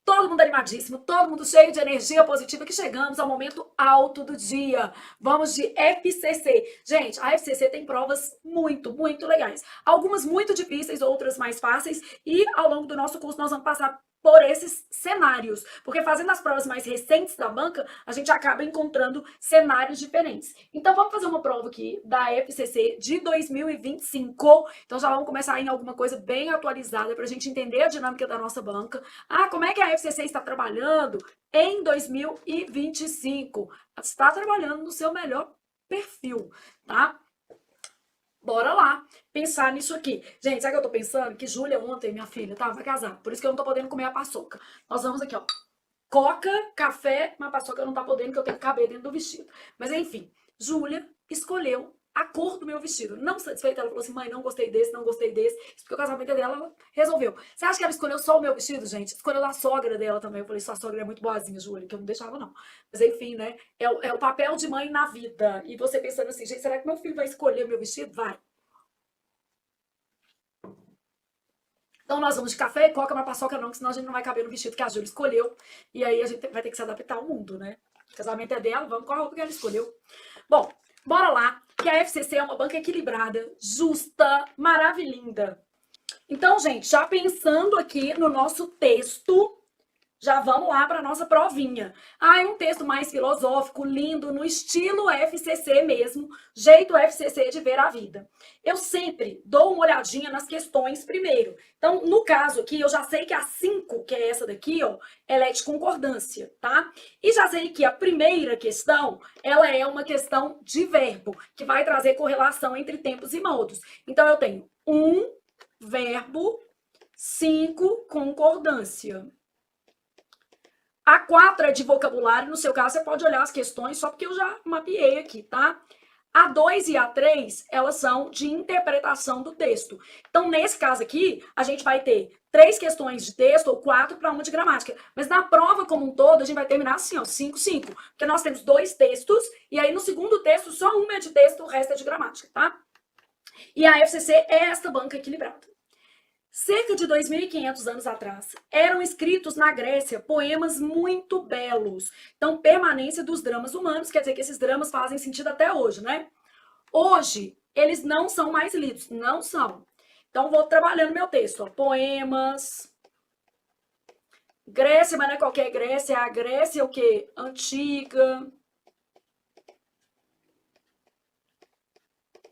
Todo mundo animadíssimo, todo mundo cheio de energia positiva, que chegamos ao momento alto do dia. Vamos de FCC. Gente, a FCC tem provas muito legais. Algumas muito difíceis, outras mais fáceis. E ao longo do nosso curso nós vamos passar por esses cenários. Porque fazendo as provas mais recentes da banca, a gente acaba encontrando cenários diferentes. Então vamos fazer uma prova aqui da FCC de 2025. Então já vamos começar em alguma coisa bem atualizada para a gente entender a dinâmica da nossa banca. Ah, como é que a FCC está trabalhando em 2025? Está trabalhando no seu melhor perfil, tá? Bora lá pensar nisso aqui. Gente, sabe o que eu tô pensando? Que Júlia ontem, minha filha, tá, vai casar. Por isso que eu não tô podendo comer a paçoca. Nós vamos aqui, ó. Coca, café, mas a paçoca não tá podendo, que eu tenho que caber dentro do vestido. Mas enfim, Júlia escolheu a cor do meu vestido. Não satisfeita, ela falou assim: mãe, não gostei desse, não gostei desse. Isso porque o casamento é dela, ela resolveu. Você acha que ela escolheu só o meu vestido, gente? Escolheu da sogra dela também. Eu falei: sua sogra é muito boazinha, Júlia, que eu não deixava, não. Mas enfim, né? É o papel de mãe na vida. E você pensando assim: gente, será que meu filho vai escolher o meu vestido? Vai. Então nós vamos de café e coca, mas paçoca não, que senão a gente não vai caber no vestido que a Júlia escolheu. E aí a gente vai ter que se adaptar ao mundo, né? O casamento é dela, vamos com a roupa que ela escolheu. Bom, bora lá, que a FCC é uma banca equilibrada, justa, maravilhinda. Então, gente, já pensando aqui no nosso texto, já vamos lá para nossa provinha. Ah, é um texto mais filosófico, lindo, no estilo FCC mesmo, jeito FCC de ver a vida. Eu sempre dou uma olhadinha nas questões primeiro. Então, no caso aqui, eu já sei que a 5, que é essa daqui, ó, ela é de concordância, tá? E já sei que a primeira questão, ela é uma questão de verbo, que vai trazer correlação entre tempos e modos. Então, eu tenho um verbo, 5 concordância. A 4 é de vocabulário, no seu caso você pode olhar as questões só porque eu já mapeei aqui, tá? A 2 e a 3, elas são de interpretação do texto. Então, nesse caso aqui, a gente vai ter 3 questões de texto ou 4 para uma de gramática. Mas na prova como um todo, a gente vai terminar assim, ó, 5, 5. Porque nós temos 2 textos, e aí no segundo texto, só uma é de texto, o resto é de gramática, tá? E a FCC é esta banca equilibrada. Cerca de 2.500 anos atrás, eram escritos na Grécia poemas muito belos. Então, permanência dos dramas humanos, quer dizer que esses dramas fazem sentido até hoje, né? Hoje, eles não são mais lidos, não são. Então, vou trabalhando meu texto. Ó. Poemas. Grécia, mas não é qualquer Grécia, é a Grécia o quê? Antiga.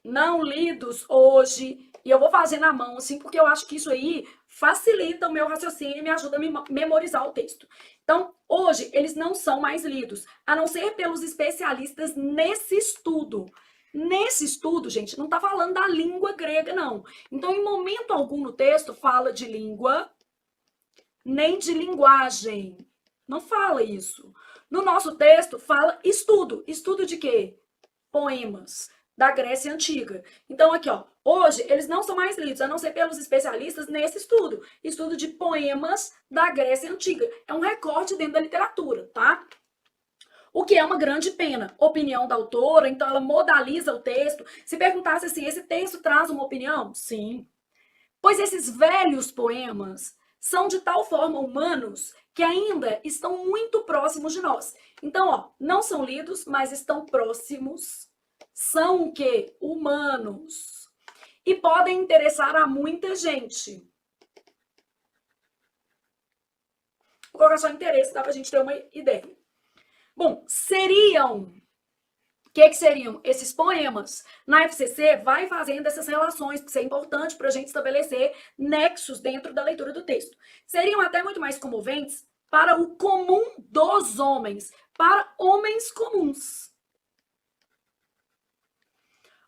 Não lidos hoje. E eu vou fazer na mão, assim, porque eu acho que isso aí facilita o meu raciocínio e me ajuda a memorizar o texto. Então, hoje, eles não são mais lidos, a não ser pelos especialistas nesse estudo. Nesse estudo, gente, não está falando da língua grega, não. Então, em momento algum no texto, fala de língua, nem de linguagem. Não fala isso. No nosso texto, fala estudo. Estudo de quê? Poemas da Grécia Antiga. Então, aqui, ó, hoje eles não são mais lidos, a não ser pelos especialistas nesse estudo. Estudo de poemas da Grécia Antiga. É um recorte dentro da literatura, tá? O que é uma grande pena. Opinião da autora, então ela modaliza o texto. Se perguntasse assim, esse texto traz uma opinião? Sim. Pois esses velhos poemas são de tal forma humanos que ainda estão muito próximos de nós. Então, ó, não são lidos, mas estão próximos. São o quê? Humanos. E podem interessar a muita gente. Vou colocar só interesse, dá pra gente ter uma ideia. Bom, seriam. O que seriam esses poemas? Na FCC, vai fazendo essas relações, porque isso é importante para a gente estabelecer nexos dentro da leitura do texto. Seriam até muito mais comoventes para o comum dos homens, para homens comuns.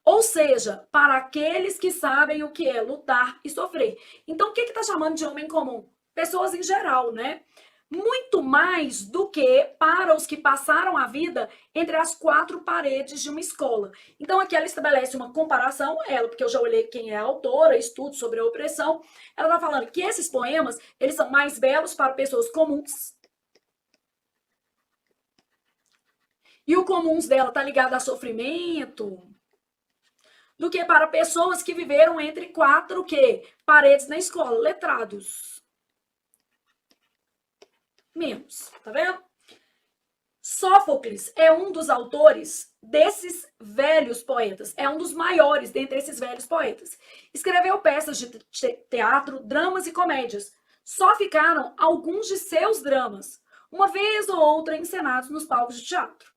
Ou seja, para aqueles que sabem o que é lutar e sofrer. Então, o que está chamando de homem comum? Pessoas em geral, né? Muito mais do que para os que passaram a vida entre as 4 paredes de uma escola. Então, aqui ela estabelece uma comparação, ela, porque eu já olhei quem é a autora, estudo sobre a opressão, ela está falando que esses poemas, eles são mais belos para pessoas comuns. E o comuns dela está ligado a sofrimento, do que para pessoas que viveram entre 4 o quê? Paredes na escola, letrados. menos, tá vendo? Sófocles é um dos autores desses velhos poetas, é um dos maiores dentre esses velhos poetas. Escreveu peças de teatro, dramas e comédias. Só ficaram alguns de seus dramas, uma vez ou outra encenados nos palcos de teatro.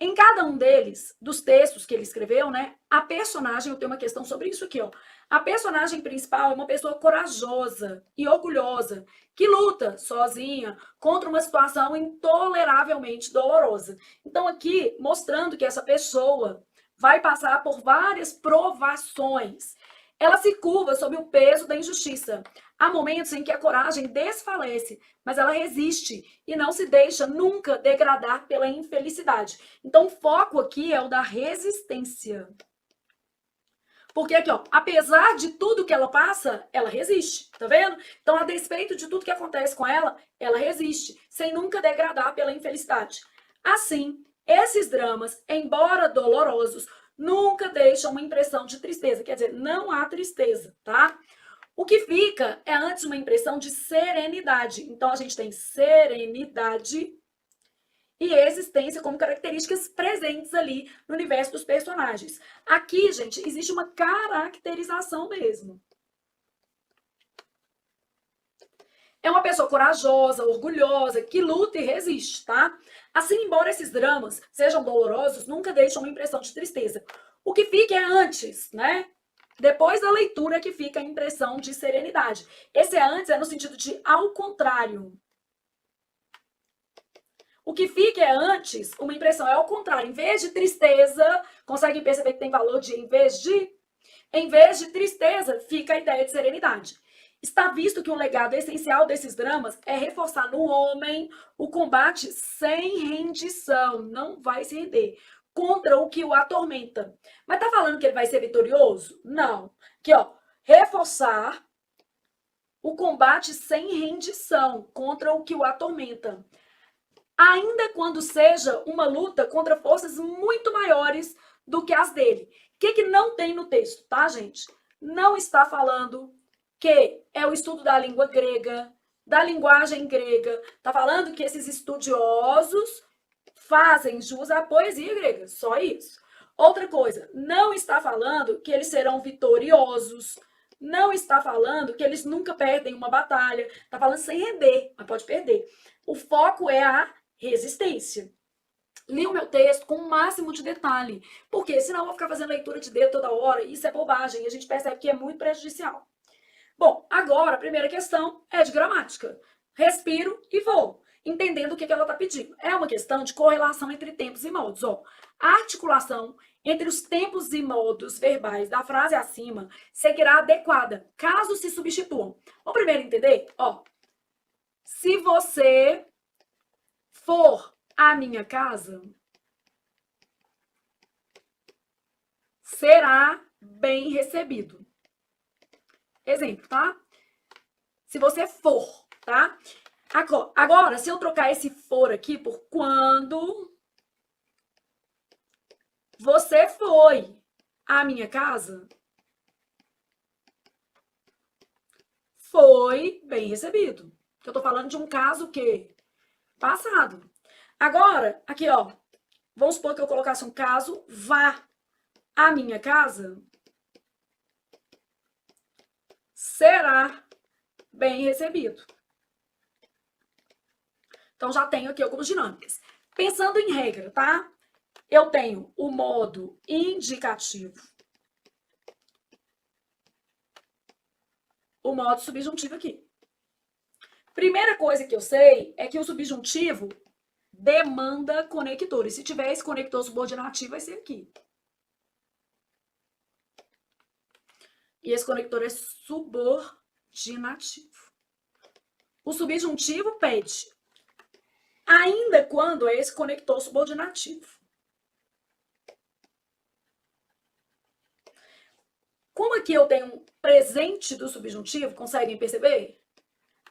Em cada um deles, dos textos que ele escreveu, né, a personagem, eu tenho uma questão sobre isso aqui, ó. A personagem principal é uma pessoa corajosa e orgulhosa, que luta sozinha contra uma situação intoleravelmente dolorosa. Então, aqui, mostrando que essa pessoa vai passar por várias provações. Ela se curva sob o peso da injustiça. Há momentos em que a coragem desfalece, mas ela resiste e não se deixa nunca degradar pela infelicidade. Então, o foco aqui é o da resistência. Porque aqui, ó, apesar de tudo que ela passa, ela resiste, tá vendo? Então, a despeito de tudo que acontece com ela, ela resiste, sem nunca degradar pela infelicidade. Assim, esses dramas, embora dolorosos, nunca deixam uma impressão de tristeza. Quer dizer, não há tristeza, tá? O que fica é antes uma impressão de serenidade. Então, a gente tem serenidade e existência como características presentes ali no universo dos personagens. Aqui, gente, existe uma caracterização mesmo. É uma pessoa corajosa, orgulhosa, que luta e resiste, tá? Assim, embora esses dramas sejam dolorosos, nunca deixam uma impressão de tristeza. O que fica é antes, né? Depois da leitura que fica a impressão de serenidade. Esse é antes, é no sentido de ao contrário. O que fica é antes, uma impressão é ao contrário. Em vez de tristeza, conseguem perceber que tem valor de em vez de tristeza, fica a ideia de serenidade. Está visto que um legado essencial desses dramas é reforçar no homem o combate sem rendição, não vai se render, contra o que o atormenta. Mas tá falando que ele vai ser vitorioso? Não. Aqui, ó, reforçar o combate sem rendição contra o que o atormenta. Ainda quando seja uma luta contra forças muito maiores do que as dele. O que não tem no texto, tá, gente? Não está falando que é o estudo da língua grega, da linguagem grega. Tá falando que esses estudiosos fazem jus à poesia grega, só isso. Outra coisa, não está falando que eles serão vitoriosos, não está falando que eles nunca perdem uma batalha, está falando sem render, mas pode perder. O foco é a resistência. Li o meu texto com o máximo de detalhe, porque senão eu vou ficar fazendo leitura de dedo toda hora, e isso é bobagem, e a gente percebe que é muito prejudicial. Bom, agora a primeira questão é de gramática. Respiro e vou, entendendo o que ela está pedindo. É uma questão de correlação entre tempos e modos. Ó, a articulação entre os tempos e modos verbais da frase acima seguirá adequada, caso se substituam. Vamos primeiro entender? Ó, se você for à minha casa, será bem recebido. Exemplo, tá? Se você for, tá? Agora, se eu trocar esse for aqui por quando você foi à minha casa, foi bem recebido. Eu tô falando de um caso que passado. Agora, aqui, ó, vamos supor que eu colocasse um caso, vá à minha casa, será bem recebido. Então, já tenho aqui algumas dinâmicas. Pensando em regra, tá? Eu tenho o modo indicativo, o modo subjuntivo aqui. Primeira coisa que eu sei é que o subjuntivo demanda conector. E se tiver esse conector subordinativo, vai ser aqui. E esse conector é subordinativo. O subjuntivo pede, ainda quando é esse conector subordinativo. Como aqui eu tenho um presente do subjuntivo, conseguem perceber?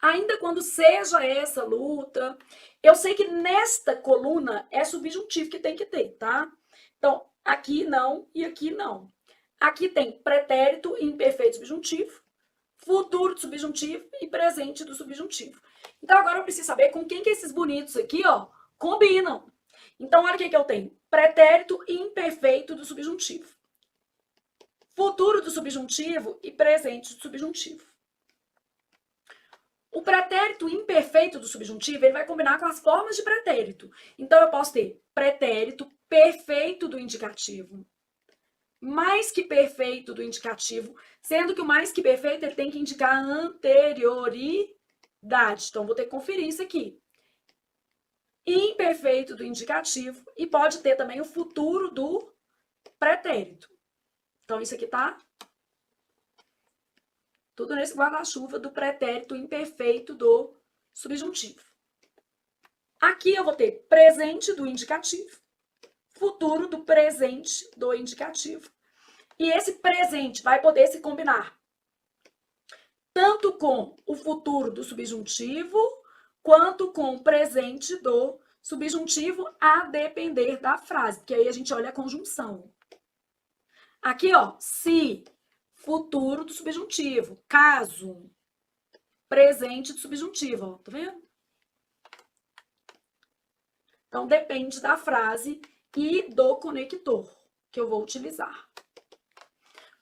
Ainda quando seja essa luta, eu sei que nesta coluna é subjuntivo que tem que ter, tá? Então, aqui não e aqui não. Aqui tem pretérito imperfeito subjuntivo, futuro do subjuntivo e presente do subjuntivo. Então, agora eu preciso saber com quem que esses bonitos aqui, ó, combinam. Então, olha o que eu tenho. Pretérito imperfeito do subjuntivo. Futuro do subjuntivo e presente do subjuntivo. O pretérito imperfeito do subjuntivo, ele vai combinar com as formas de pretérito. Então, eu posso ter pretérito perfeito do indicativo, mais que perfeito do indicativo, sendo que o mais que perfeito ele tem que indicar anterioridade. Então, vou ter que conferir isso aqui. Imperfeito do indicativo e pode ter também o futuro do pretérito. Então, isso aqui tá tudo nesse guarda-chuva do pretérito imperfeito do subjuntivo. Aqui eu vou ter presente do indicativo, futuro do presente do indicativo. E esse presente vai poder se combinar tanto com o futuro do subjuntivo, quanto com o presente do subjuntivo, a depender da frase, porque aí a gente olha a conjunção. Aqui, ó, se, futuro do subjuntivo, caso, presente do subjuntivo, ó, tá vendo? Então, depende da frase e do conector que eu vou utilizar.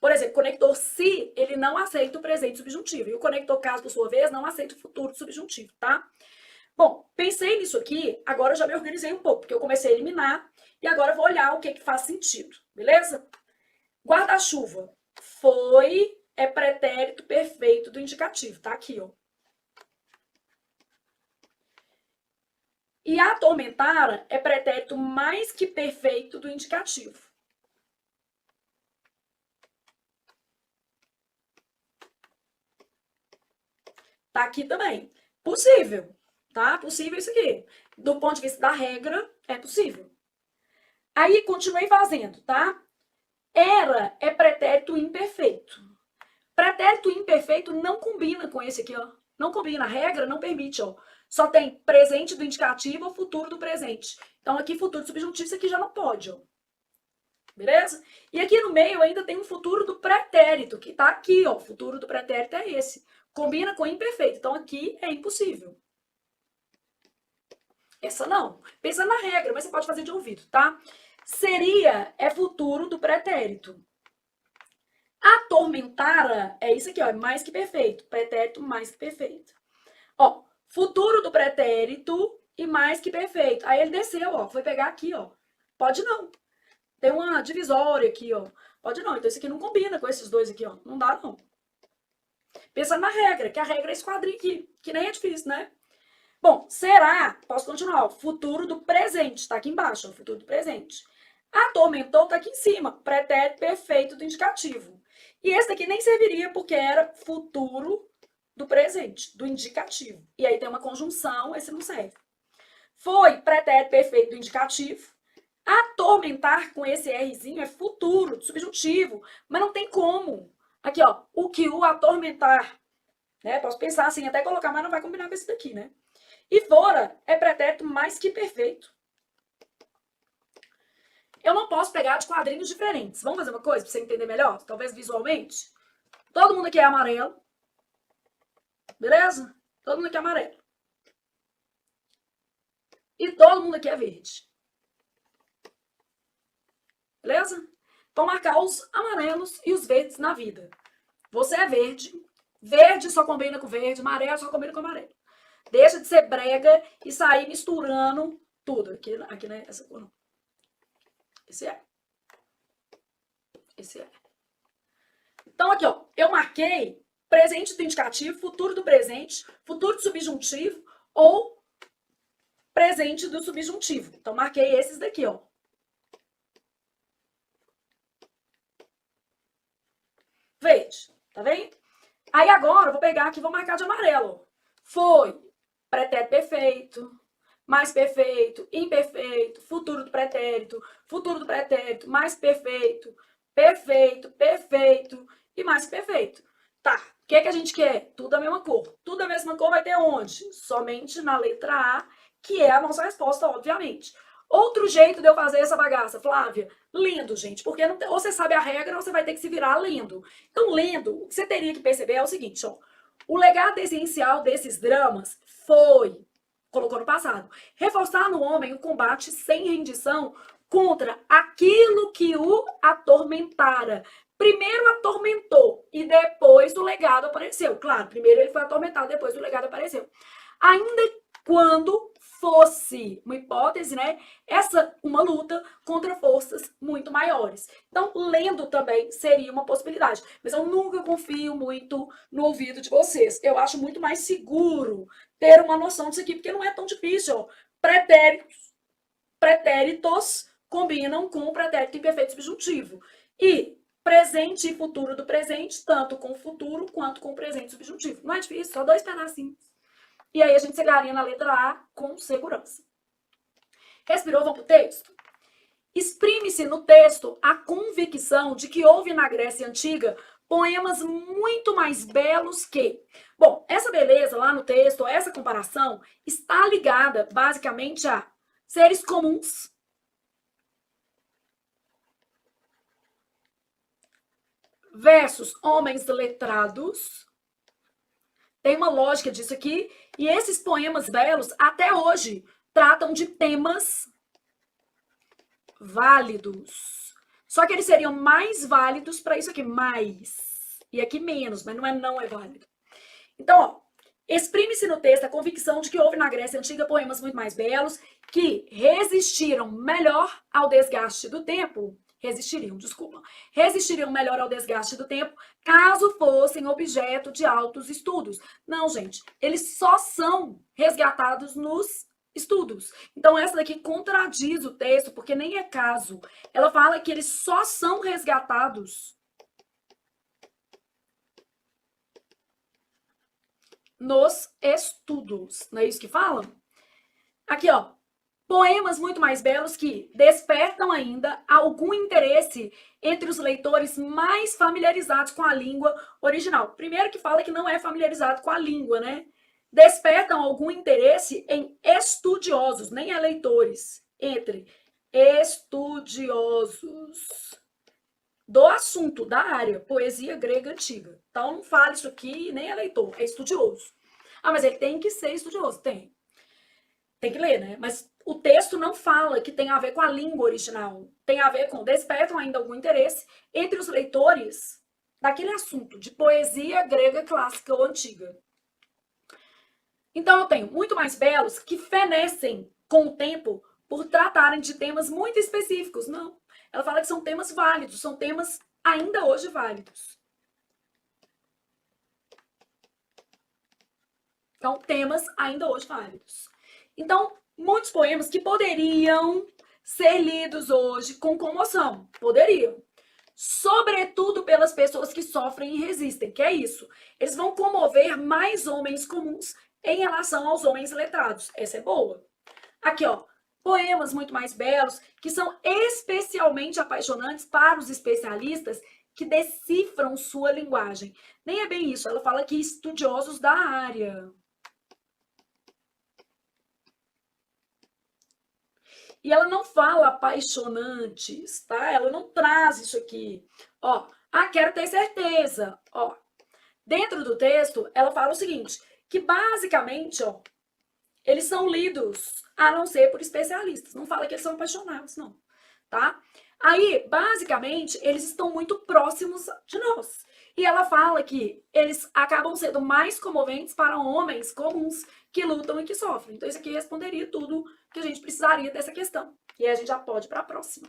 Por exemplo, o conector se, ele não aceita o presente subjuntivo. E o conector caso, por sua vez, não aceita o futuro subjuntivo, tá? Bom, pensei nisso aqui, agora eu já me organizei um pouco, porque eu comecei a eliminar e agora eu vou olhar o que faz sentido, beleza? Guarda-chuva foi, é pretérito perfeito do indicativo, tá aqui, ó. E atormentara é pretérito mais que perfeito do indicativo. Tá aqui também. Possível, tá? Possível isso aqui. Do ponto de vista da regra, é possível. Aí, continuei fazendo, tá? Era é pretérito imperfeito. Pretérito imperfeito não combina com esse aqui, ó. Não combina. A regra não permite, ó. Só tem presente do indicativo ou futuro do presente. Então, aqui, futuro do subjuntivo, isso aqui já não pode, ó. Beleza? E aqui no meio ainda tem um futuro do pretérito, que tá aqui, ó. O futuro do pretérito é esse. Combina com imperfeito. Então, aqui é impossível. Essa não. Pensa na regra, mas você pode fazer de ouvido, tá? Seria é futuro do pretérito. Atormentara é isso aqui, ó. É mais que perfeito. Pretérito mais que perfeito. Ó, futuro do pretérito e mais que perfeito. Aí ele desceu, ó. Foi pegar aqui, ó. Pode não. Tem uma divisória aqui, ó. Pode não. Então, isso aqui não combina com esses dois aqui, ó. Não dá, não. Pensa na regra, que a regra é esse quadrinho aqui, que nem é difícil, né? Bom, será, posso continuar, ó, futuro do presente, tá aqui embaixo, ó, futuro do presente. Atormentou tá aqui em cima, pretérito perfeito do indicativo. E esse daqui nem serviria porque era futuro do presente, do indicativo. E aí tem uma conjunção, esse não serve. Foi pretérito perfeito do indicativo. Atormentar com esse Rzinho é futuro, do subjuntivo, mas não tem como. Aqui, ó, o que o atormentar, né? Posso pensar assim, até colocar, mas não vai combinar com esse daqui, né? E fora é pretérito mais que perfeito. Eu não posso pegar de quadrinhos diferentes. Vamos fazer uma coisa para você entender melhor? Talvez visualmente. Todo mundo aqui é amarelo. Beleza? Todo mundo aqui é amarelo. E todo mundo aqui é verde. Beleza? Vou marcar os amarelos e os verdes na vida. Você é verde. Verde só combina com verde. Amarelo só combina com amarelo. Deixa de ser brega e sair misturando tudo. Aqui não é essa cor, não. Esse é. Esse é. Então, aqui, ó. Eu marquei presente do indicativo, futuro do presente, futuro do subjuntivo ou presente do subjuntivo. Então, marquei esses daqui, ó. Verde. Tá vendo? Aí, agora, eu vou pegar aqui e vou marcar de amarelo. Foi pretérito perfeito, mais perfeito, imperfeito, futuro do pretérito, mais perfeito, perfeito, perfeito e mais perfeito. Tá, o que a gente quer? Tudo a mesma cor. Tudo a mesma cor vai ter onde? Somente na letra A, que é a nossa resposta, obviamente. Outro jeito de eu fazer essa bagaça, Flávia, lendo, gente, porque não, ou você sabe a regra ou você vai ter que se virar lendo. Então, lendo, o que você teria que perceber é o seguinte, ó, o legado essencial desses dramas foi, colocou no passado, reforçar no homem o combate sem rendição contra aquilo que o atormentara. Primeiro atormentou e depois o legado apareceu. Claro, primeiro ele foi atormentado, depois o legado apareceu. Ainda quando fosse uma hipótese, né? Essa uma luta contra forças muito maiores. Então, lendo também seria uma possibilidade. Mas eu nunca confio muito no ouvido de vocês. Eu acho muito mais seguro ter uma noção disso aqui, porque não é tão difícil. Ó. Pretéritos combinam com o pretérito imperfeito subjuntivo. E presente e futuro do presente, tanto com o futuro quanto com o presente subjuntivo. Não é difícil, só 2 pedacinhos. E aí a gente chegaria na letra A com segurança. Respirou, vamos pro texto? Exprime-se no texto a convicção de que houve na Grécia Antiga poemas muito mais belos que... Bom, essa beleza lá no texto, essa comparação, está ligada basicamente a seres comuns versus homens letrados. Tem uma lógica disso aqui. E esses poemas belos, até hoje, tratam de temas válidos. Só que eles seriam mais válidos para isso aqui, mais. E aqui menos, mas não é válido. Então, ó, exprime-se no texto a convicção de que houve na Grécia Antiga poemas muito mais belos que resistiram melhor ao desgaste do tempo. Resistiriam melhor ao desgaste do tempo caso fossem objeto de altos estudos. Não, gente, eles só são resgatados nos estudos. Então, essa daqui contradiz o texto, porque nem é caso. Ela fala que eles só são resgatados nos estudos. Não é isso que falam? Aqui, ó. Poemas muito mais belos que despertam ainda algum interesse entre os leitores mais familiarizados com a língua original. Primeiro que fala que não é familiarizado com a língua, né? Despertam algum interesse em estudiosos, nem é leitores, entre estudiosos do assunto, da área, poesia grega antiga. Então não fala isso aqui, nem é leitor, é estudioso. Ah, mas ele tem que ser estudioso, tem. Tem que ler, né? Mas o texto não fala que tem a ver com a língua original. Tem a ver com despertam ainda algum interesse entre os leitores daquele assunto de poesia grega clássica ou antiga. Então eu tenho muito mais belos que fenecem com o tempo por tratarem de temas muito específicos. Não. Ela fala que são temas válidos, são temas ainda hoje válidos. Então, temas ainda hoje válidos. Então, muitos poemas que poderiam ser lidos hoje com comoção. Poderiam. Sobretudo pelas pessoas que sofrem e resistem, que é isso. Eles vão comover mais homens comuns em relação aos homens letrados. Essa é boa. Aqui, ó. Poemas muito mais belos, que são especialmente apaixonantes para os especialistas que decifram sua linguagem. Nem é bem isso. Ela fala que estudiosos da área. E ela não fala apaixonantes, tá? Ela não traz isso aqui. Ó, quero ter certeza. Ó, dentro do texto, ela fala o seguinte, que basicamente, ó, eles são lidos, a não ser por especialistas. Não fala que eles são apaixonados, não, tá? Aí, basicamente, eles estão muito próximos de nós. E ela fala que eles acabam sendo mais comoventes para homens comuns que lutam e que sofrem. Então, isso aqui responderia tudo que a gente precisaria dessa questão. E aí a gente já pode ir para a próxima.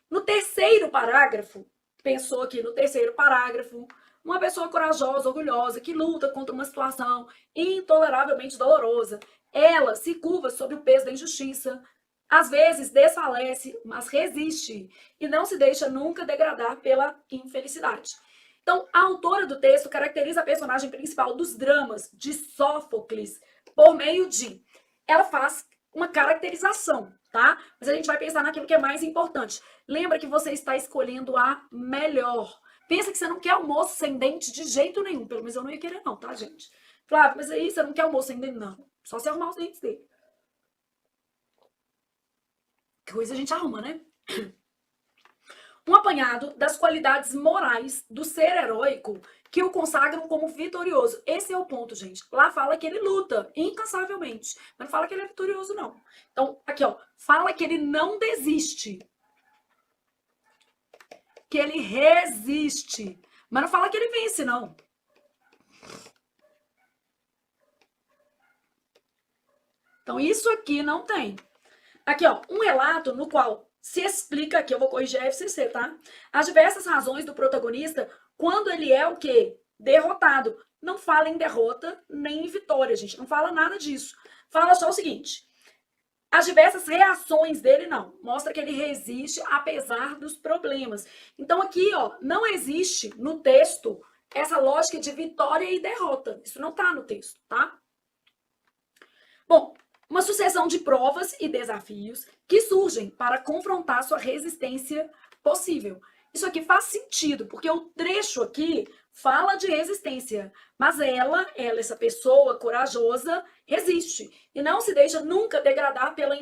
No terceiro parágrafo, pensou aqui no terceiro parágrafo, uma pessoa corajosa, orgulhosa, que luta contra uma situação intoleravelmente dolorosa. Ela se curva sob o peso da injustiça, às vezes desfalece, mas resiste e não se deixa nunca degradar pela infelicidade. Então, a autora do texto caracteriza a personagem principal dos dramas de Sófocles por meio de... Ela faz uma caracterização, tá? Mas a gente vai pensar naquilo que é mais importante. Lembra que você está escolhendo a melhor. Pensa que você não quer almoço sem dente de jeito nenhum. Pelo menos eu não ia querer não, tá, gente? Flávio, mas aí você não quer almoço sem dente? Não. Só se arrumar os dentes dele. Que coisa a gente arruma, né? Um apanhado das qualidades morais do ser heróico que o consagram como vitorioso. Esse é o ponto, gente. Lá fala que ele luta incansavelmente, mas não fala que ele é vitorioso, não. Então, aqui, ó, fala que ele não desiste, que ele resiste, mas não fala que ele vence, não. Então, isso aqui não tem. Aqui, ó, um relato no qual se explica, aqui eu vou corrigir a FCC, tá? As diversas razões do protagonista quando ele é o quê? Derrotado. Não fala em derrota nem em vitória, gente. Não fala nada disso. Fala só o seguinte. As diversas reações dele, não. Mostra que ele resiste apesar dos problemas. Então aqui, ó, não existe no texto essa lógica de vitória e derrota. Isso não tá no texto, tá? Bom, uma sucessão de provas e desafios que surgem para confrontar sua resistência possível. Isso aqui faz sentido, porque o trecho aqui fala de resistência, mas ela, essa pessoa corajosa, resiste e não se deixa nunca degradar pela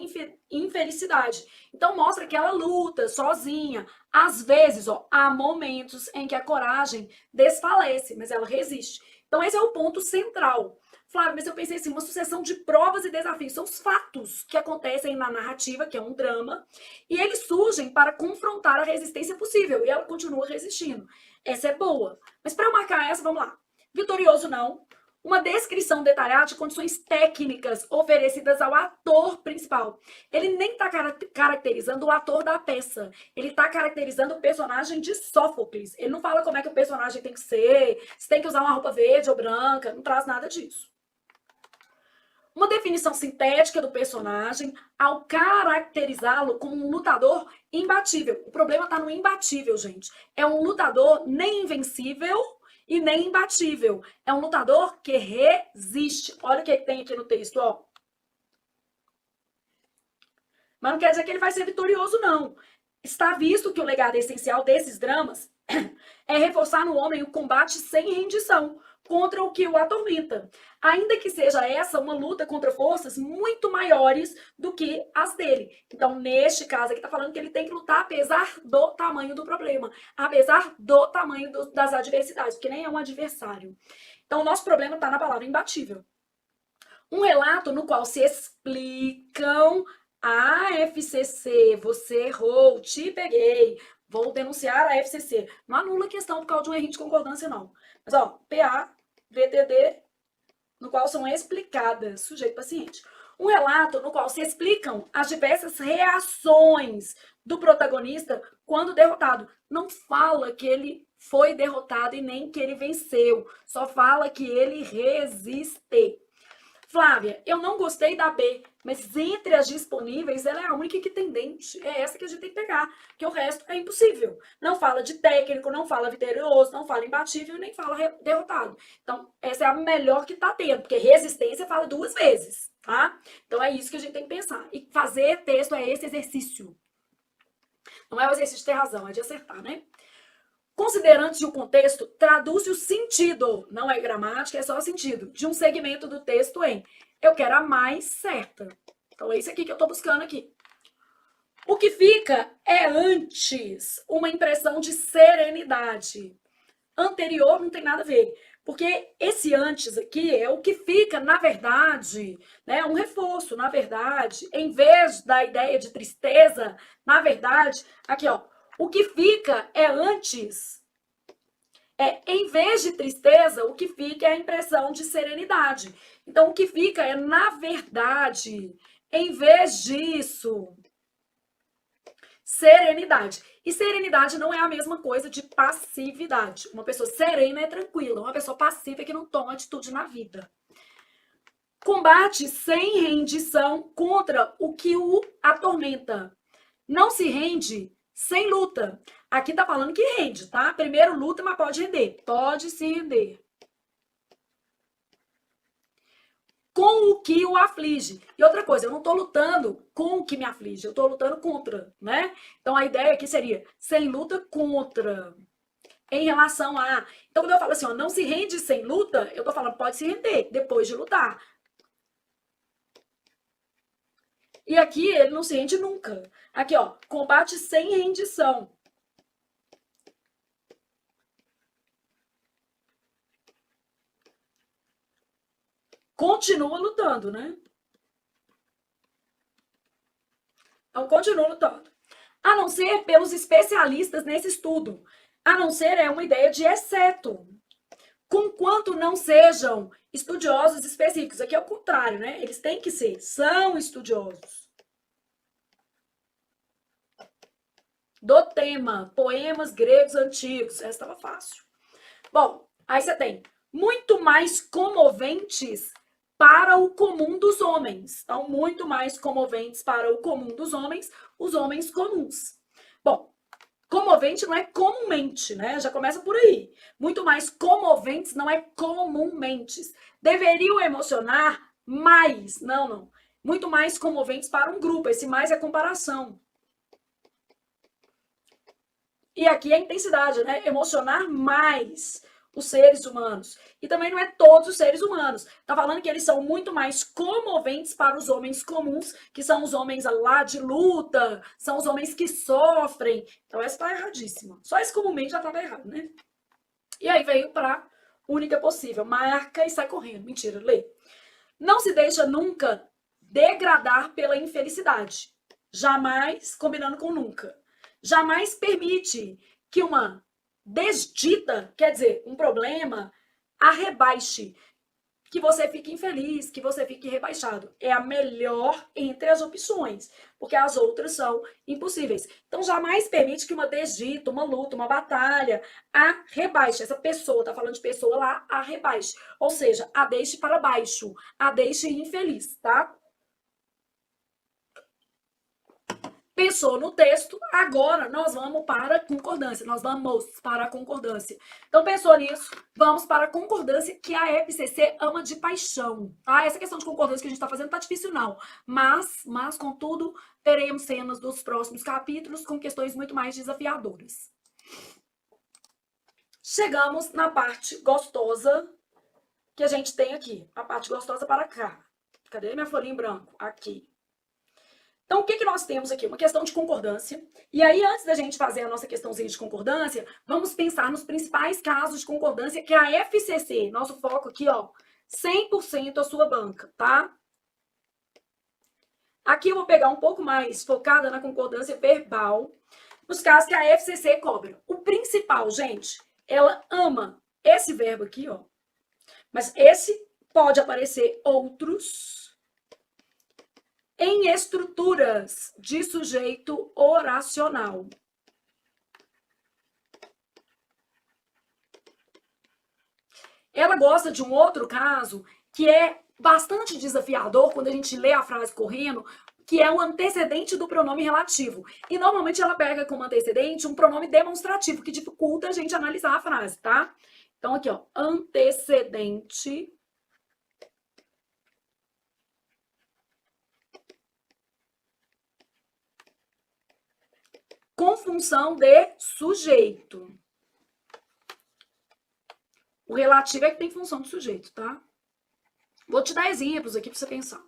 infelicidade. Então mostra que ela luta sozinha. Às vezes, ó, há momentos em que a coragem desfalece, mas ela resiste. Então esse é o ponto central. Flávia, mas eu pensei assim, uma sucessão de provas e desafios. São os fatos que acontecem na narrativa, que é um drama, e eles surgem para confrontar a resistência possível. E ela continua resistindo. Essa é boa. Mas para marcar essa, vamos lá. Vitorioso não. Uma descrição detalhada de condições técnicas oferecidas ao ator principal. Ele nem está caracterizando o ator da peça. Ele está caracterizando o personagem de Sófocles. Ele não fala como é que o personagem tem que ser, se tem que usar uma roupa verde ou branca, não traz nada disso. Uma definição sintética do personagem ao caracterizá-lo como um lutador imbatível. O problema está no imbatível, gente. É um lutador nem invencível e nem imbatível. É um lutador que resiste. Olha o que tem aqui no texto, ó. Mas não quer dizer que ele vai ser vitorioso, não. Está visto que o legado essencial desses dramas é reforçar no homem o combate sem rendição contra o que o atormenta, ainda que seja essa uma luta contra forças muito maiores do que as dele. Então, neste caso aqui, está falando que ele tem que lutar apesar do tamanho do problema, apesar do tamanho das adversidades, porque nem é um adversário. Então, o nosso problema está na palavra imbatível. Um relato no qual se explicam a FCC, você errou, te peguei, vou denunciar a FCC. Não anula a questão por causa de um erro de concordância, não. Mas, ó, PA, VTD, no qual são explicadas, sujeito-paciente. Um relato no qual se explicam as diversas reações do protagonista quando derrotado. Não fala que ele foi derrotado e nem que ele venceu. Só fala que ele resiste. Flávia, eu não gostei da B, mas entre as disponíveis, ela é a única que tem dente. É essa que a gente tem que pegar, porque o resto é impossível. Não fala de técnico, não fala vitorioso, não fala imbatível, nem fala derrotado. Então, essa é a melhor que tá tendo, porque resistência fala 2 vezes, tá? Então, é isso que a gente tem que pensar. E fazer texto é esse exercício. Não é o exercício de ter razão, é de acertar, né? Considerando-se o contexto, traduz o sentido, não é gramática, é só o sentido, de um segmento do texto em eu quero a mais certa. Então é isso aqui que eu estou buscando aqui. O que fica é antes uma impressão de serenidade. Anterior não tem nada a ver. Porque esse antes aqui é o que fica, na verdade, né, um reforço, na verdade, em vez da ideia de tristeza, na verdade, aqui ó, o que fica é antes, em vez de tristeza, o que fica é a impressão de serenidade. Então, o que fica é, na verdade, em vez disso, serenidade. E serenidade não é a mesma coisa de passividade. Uma pessoa serena é tranquila, uma pessoa passiva é que não toma atitude na vida. Combate sem rendição contra o que o atormenta. Não se rende sem luta. Aqui tá falando que rende, tá? Primeiro luta, mas pode render. Pode se render. Com o que o aflige. E outra coisa, eu não tô lutando com o que me aflige, eu tô lutando contra, né? Então a ideia aqui seria sem luta contra. Em relação a... Então quando eu falo assim, ó, não se rende sem luta, eu tô falando pode se render depois de lutar. E aqui ele não se rende nunca. Aqui, ó, combate sem rendição. Continua lutando, né? Então, continua lutando. A não ser pelos especialistas nesse estudo. A não ser é uma ideia de exceto. Conquanto não sejam estudiosos específicos. Aqui é o contrário, né? Eles têm que ser, são estudiosos. Do tema, poemas gregos antigos. Essa estava fácil. Bom, aí você tem muito mais comoventes para o comum dos homens. Então, muito mais comoventes para o comum dos homens, os homens comuns. Bom, comovente não é comumente, né? Já começa por aí. Muito mais comoventes não é comumente. Deveriam emocionar mais. Não, não. Muito mais comoventes para um grupo. Esse mais é comparação. E aqui é a intensidade, né? Emocionar mais os seres humanos. E também não é todos os seres humanos. Tá falando que eles são muito mais comoventes para os homens comuns, que são os homens lá de luta, são os homens que sofrem. Então essa tá erradíssima. Só esse comumente já tava errado, né? E aí veio para única possível. Marca e sai correndo. Mentira, lê. Não se deixa nunca degradar pela infelicidade. Jamais, combinando com nunca. Jamais permite que uma desdita, quer dizer, um problema, a rebaixe. Que você fique infeliz, que você fique rebaixado. É a melhor entre as opções, porque as outras são impossíveis. Então, jamais permite que uma desdita, uma luta, uma batalha, a rebaixe. Essa pessoa, tá falando de pessoa lá, a rebaixe. Ou seja, a deixe para baixo, a deixe infeliz, tá? Pensou no texto, agora nós vamos para a concordância. Nós vamos para a concordância. Então, pensou nisso, vamos para a concordância que a FCC ama de paixão. Tá? Essa questão de concordância que a gente está fazendo tá difícil, não. Mas, contudo, teremos cenas dos próximos capítulos com questões muito mais desafiadoras. Chegamos na parte gostosa que a gente tem aqui. A parte gostosa para cá. Cadê minha folhinha em branco? Aqui. Então, o que nós temos aqui? Uma questão de concordância. E aí, antes da gente fazer a nossa questãozinha de concordância, vamos pensar nos principais casos de concordância que a FCC, nosso foco aqui, ó, 100% a sua banca, tá? Aqui eu vou pegar um pouco mais focada na concordância verbal, nos casos que a FCC cobra. O principal, gente, ela ama esse verbo aqui, ó. Mas esse pode aparecer outros em estruturas de sujeito oracional. Ela gosta de um outro caso que é bastante desafiador quando a gente lê a frase correndo, que é o antecedente do pronome relativo. E normalmente ela pega como antecedente um pronome demonstrativo, que dificulta a gente analisar a frase, tá? Então aqui, ó, antecedente com função de sujeito. O relativo é que tem função de sujeito, tá? Vou te dar exemplos aqui para você pensar.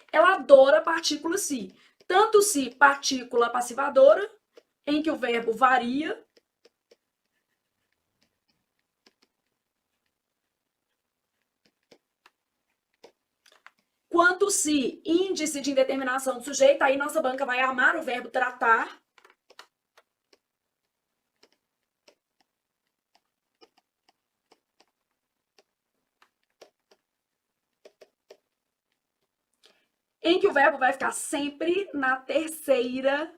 Ela adora a partícula se. Tanto se partícula passivadora, em que o verbo varia, quanto se índice de indeterminação do sujeito, aí nossa banca vai amar o verbo tratar, em que o verbo vai ficar sempre na terceira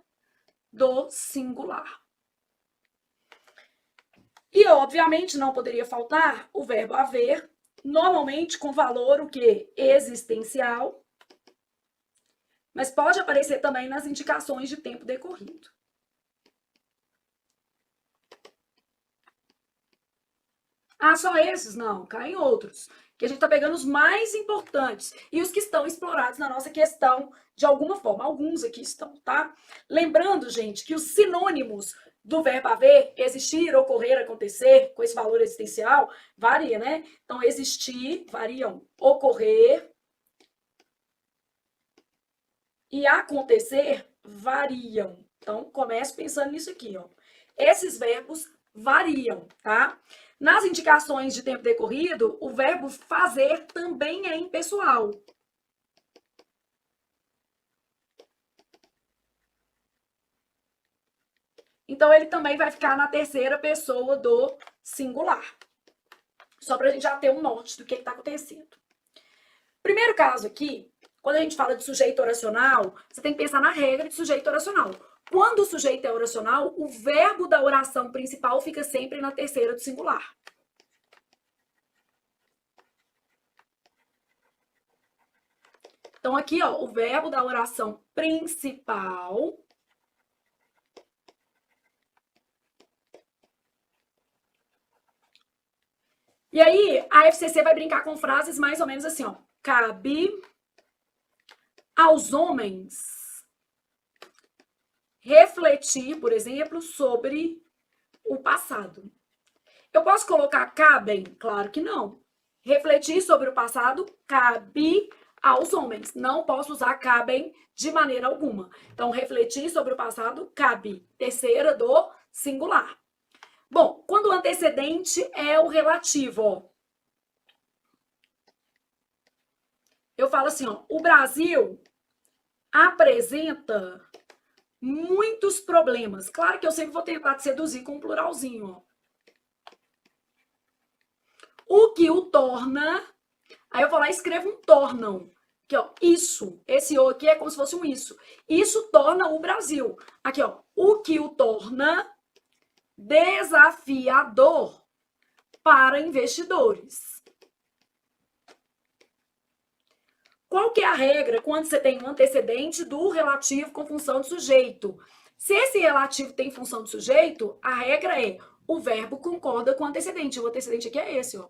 do singular. E, obviamente, não poderia faltar o verbo haver, normalmente com valor o quê? Existencial, mas pode aparecer também nas indicações de tempo decorrido. Ah, só esses? Não, caem outros. Que a gente está pegando os mais importantes e os que estão explorados na nossa questão de alguma forma. Alguns aqui estão, tá? Lembrando, gente, que os sinônimos do verbo haver, existir, ocorrer, acontecer, com esse valor existencial, varia, né? Então, existir, variam, ocorrer e acontecer variam. Então, comece pensando nisso aqui, ó. Esses verbos variam, tá? Nas indicações de tempo decorrido, o verbo fazer também é impessoal. Então, ele também vai ficar na terceira pessoa do singular. Só para a gente já ter um norte do que está acontecendo. Primeiro caso aqui, quando a gente fala de sujeito oracional, você tem que pensar na regra de sujeito oracional. Quando o sujeito é oracional, o verbo da oração principal fica sempre na terceira do singular. Então, aqui, ó, o verbo da oração principal e aí, a FCC vai brincar com frases mais ou menos assim, ó. Cabe aos homens refletir, por exemplo, sobre o passado. Eu posso colocar cabem? Claro que não. Refletir sobre o passado cabe aos homens. Não posso usar cabem de maneira alguma. Então, refletir sobre o passado cabe. Terceira do singular. Bom, quando o antecedente é o relativo, ó. Eu falo assim, ó, o Brasil apresenta muitos problemas. Claro que eu sempre vou tentar te seduzir com um pluralzinho, ó. O que o torna... Aí eu vou lá e escrevo um tornam. Aqui, ó, isso. Esse o aqui é como se fosse um isso. Isso torna o Brasil. Aqui, ó, o que o torna desafiador para investidores. Qual que é a regra quando você tem um antecedente do relativo com função de sujeito? Se esse relativo tem função de sujeito, a regra é o verbo concorda com o antecedente. O antecedente aqui é esse, ó.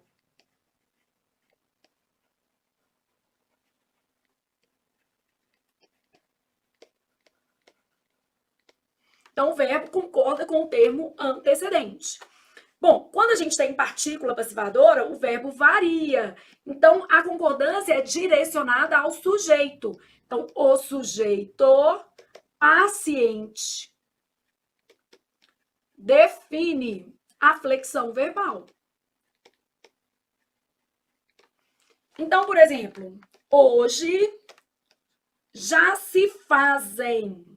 Então, o verbo concorda com o termo antecedente. Bom, quando a gente tem partícula passivadora, o verbo varia. Então, a concordância é direcionada ao sujeito. Então, o sujeito paciente define a flexão verbal. Então, por exemplo, hoje já se fazem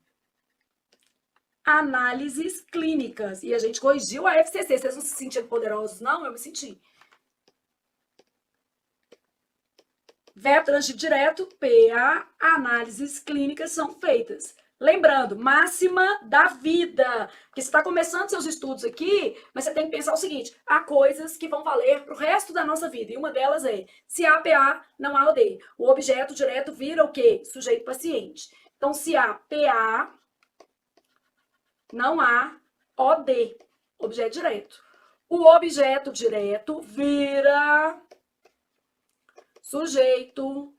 análises clínicas. E a gente corrigiu a FCC. Vocês não se sentiram poderosos, não? Eu me senti. Verbo transitivo direto, PA, análises clínicas são feitas. Lembrando, máxima da vida. Porque você está começando seus estudos aqui, mas você tem que pensar o seguinte: há coisas que vão valer para o resto da nossa vida. E uma delas é, se há PA, não há OD. O objeto direto vira o quê? Sujeito paciente. Então, se há PA, não há OD, objeto direto. O objeto direto vira sujeito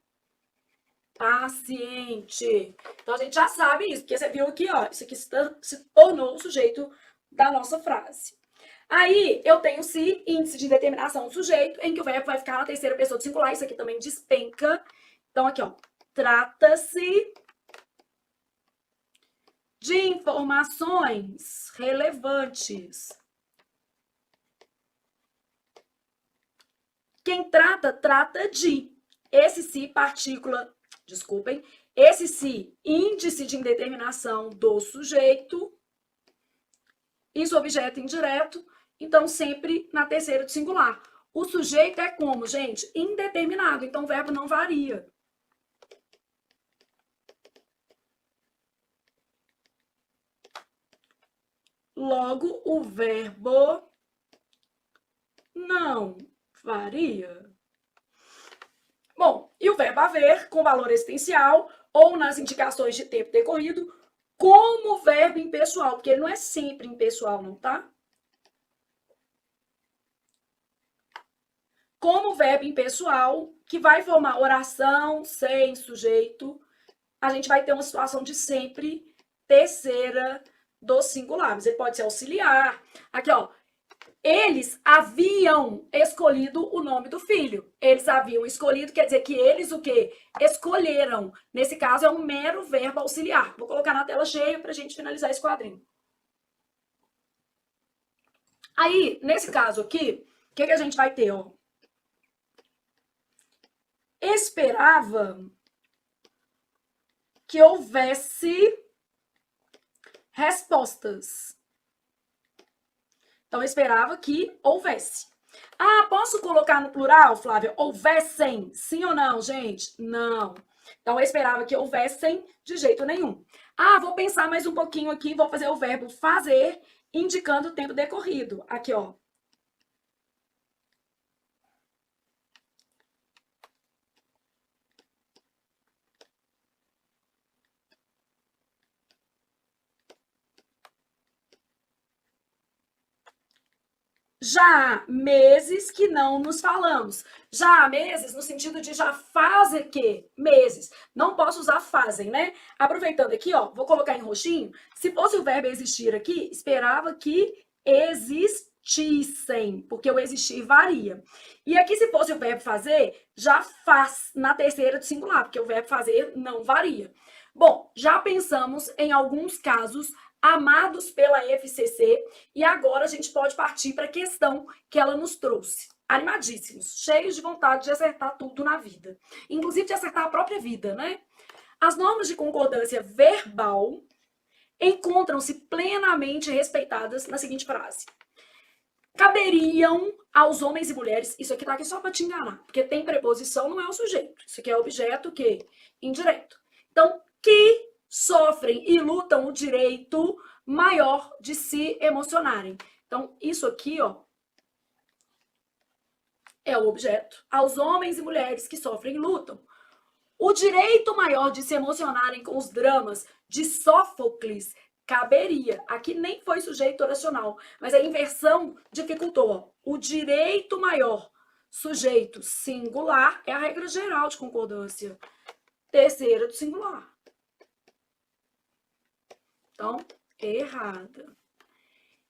paciente. Então, a gente já sabe isso, porque você viu aqui, ó, isso aqui se tornou o sujeito da nossa frase. Aí, eu tenho se, índice de determinação do sujeito, em que o verbo vai ficar na terceira pessoa do singular, isso aqui também despenca. Então, aqui, ó, trata-se de informações relevantes. Quem trata, trata de. Esse se, partícula, desculpem, esse se, índice de indeterminação do sujeito. Isso, objeto indireto. Então, sempre na terceira do singular. O sujeito é como, gente? Indeterminado. Então, o verbo não varia. Logo, o verbo não varia. Bom, e o verbo haver, com valor existencial, ou nas indicações de tempo decorrido, como verbo impessoal, porque ele não é sempre impessoal, não, tá? Como verbo impessoal, que vai formar oração sem sujeito, a gente vai ter uma situação de sempre terceira do singular, mas ele pode ser auxiliar. Aqui, ó, Eles haviam escolhido o nome do filho. Eles haviam escolhido, quer dizer que eles o quê? Escolheram. Nesse caso, é um mero verbo auxiliar. Vou colocar na tela cheia para a gente finalizar esse quadrinho. Aí, nesse caso aqui, o que a gente vai ter? Ó? Esperava que houvesse respostas. Então, eu esperava que houvesse. Ah, posso colocar no plural, Flávia? Houvessem? Sim ou não, gente? Não. Então, eu esperava que houvessem de jeito nenhum. Ah, vou pensar mais um pouquinho aqui, vou fazer o verbo fazer, indicando o tempo decorrido. Aqui, ó. Já há meses que não nos falamos. Já há meses no sentido de já fazem que meses. Não posso usar fazem, né? Aproveitando aqui, ó, vou colocar em roxinho. Se fosse o verbo existir aqui, esperava que existissem, porque o existir varia. E aqui, se fosse o verbo fazer, já faz na terceira do singular, porque o verbo fazer não varia. Bom, já pensamos em alguns casos amados pela FCC, e agora a gente pode partir para a questão que ela nos trouxe. Animadíssimos, cheios de vontade de acertar tudo na vida, inclusive de acertar a própria vida, né? As normas de concordância verbal encontram-se plenamente respeitadas na seguinte frase: caberiam aos homens e mulheres, isso aqui tá aqui só para te enganar, porque tem preposição, não é o sujeito, isso aqui é objeto que indireto. Então, que sofrem e lutam o direito maior de se emocionarem. Então, isso aqui, ó, é o objeto. Aos homens e mulheres que sofrem e lutam. O direito maior de se emocionarem com os dramas de Sófocles caberia. Aqui nem foi sujeito oracional, mas a inversão dificultou. Ó. O direito maior, sujeito singular, é a regra geral de concordância. Terceira do singular. Então, errada.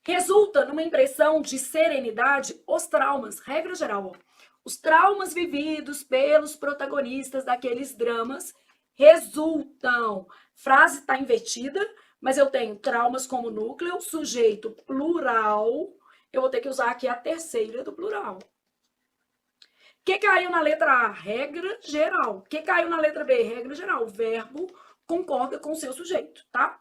Resulta numa impressão de serenidade os traumas, regra geral. Ó. Os traumas vividos pelos protagonistas daqueles dramas resultam. Frase está invertida, mas eu tenho traumas como núcleo, sujeito plural. Eu vou ter que usar aqui a terceira do plural. O que caiu na letra A? Regra geral. O que caiu na letra B? Regra geral. O verbo concorda com o seu sujeito, tá?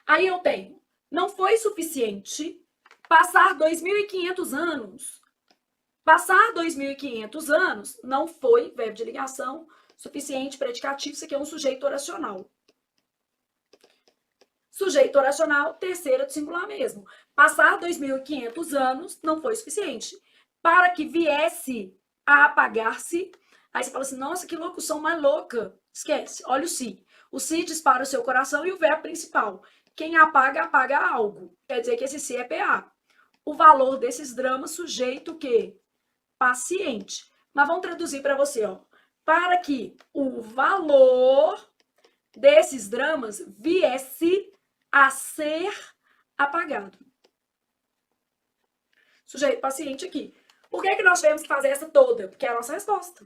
Aí eu tenho, não foi suficiente passar 2.500 anos. Passar 2.500 anos não foi, verbo de ligação, suficiente, predicativo, isso aqui é um sujeito oracional. Sujeito oracional, terceira do singular mesmo. Passar 2.500 anos não foi suficiente. Para que viesse a apagar-se, aí você fala assim, nossa, que locução mais louca. Esquece, olha o si. O si dispara o seu coração e o verbo principal. Quem apaga, apaga algo. Quer dizer que esse si é PA. O valor desses dramas, sujeito o quê? Paciente. Mas vamos traduzir para você, ó. Para que o valor desses dramas viesse a ser apagado. Sujeito paciente aqui. Por que nós tivemos que fazer essa toda? Porque é a nossa resposta.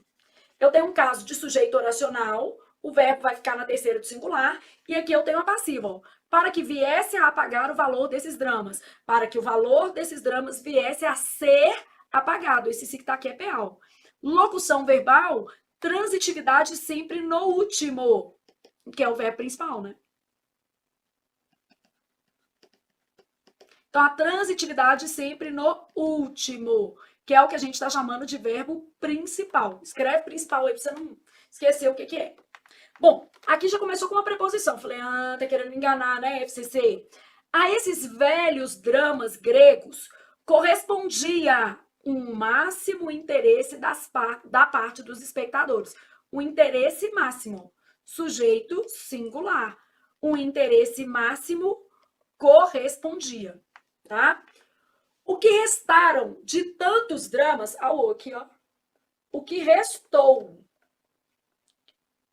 Eu tenho um caso de sujeito oracional, o verbo vai ficar na terceira do singular, e aqui eu tenho a passiva, ó, para que viesse a apagar o valor desses dramas, para que o valor desses dramas viesse a ser apagado. Esse si que tá aqui é PA. Locução verbal, transitividade sempre no último, que é o verbo principal, né? Então, a transitividade sempre no último, que é o que a gente está chamando de verbo principal. Escreve principal aí para você não esquecer o que é. Bom, aqui já começou com uma preposição. Falei, tá querendo me enganar, né, FCC? A esses velhos dramas gregos correspondia um máximo interesse da parte dos espectadores. Um interesse máximo. Sujeito singular. Um interesse máximo correspondia, tá? O que restaram de tantos dramas, aqui, ó. O que restou,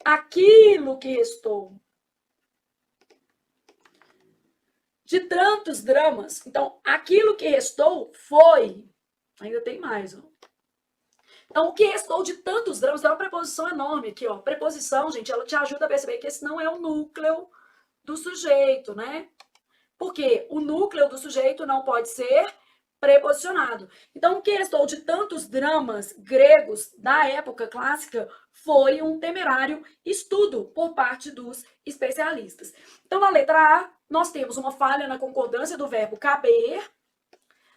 aquilo que restou de tantos dramas. Então, aquilo que restou foi. Ainda tem mais, ó. Então, o que restou de tantos dramas é uma preposição enorme aqui, ó. Preposição, gente, ela te ajuda a perceber que esse não é o núcleo do sujeito, né? Porque o núcleo do sujeito não pode ser preposicionado. Então, o que restou de tantos dramas gregos da época clássica foi um temerário estudo por parte dos especialistas. Então, na letra A, nós temos uma falha na concordância do verbo caber.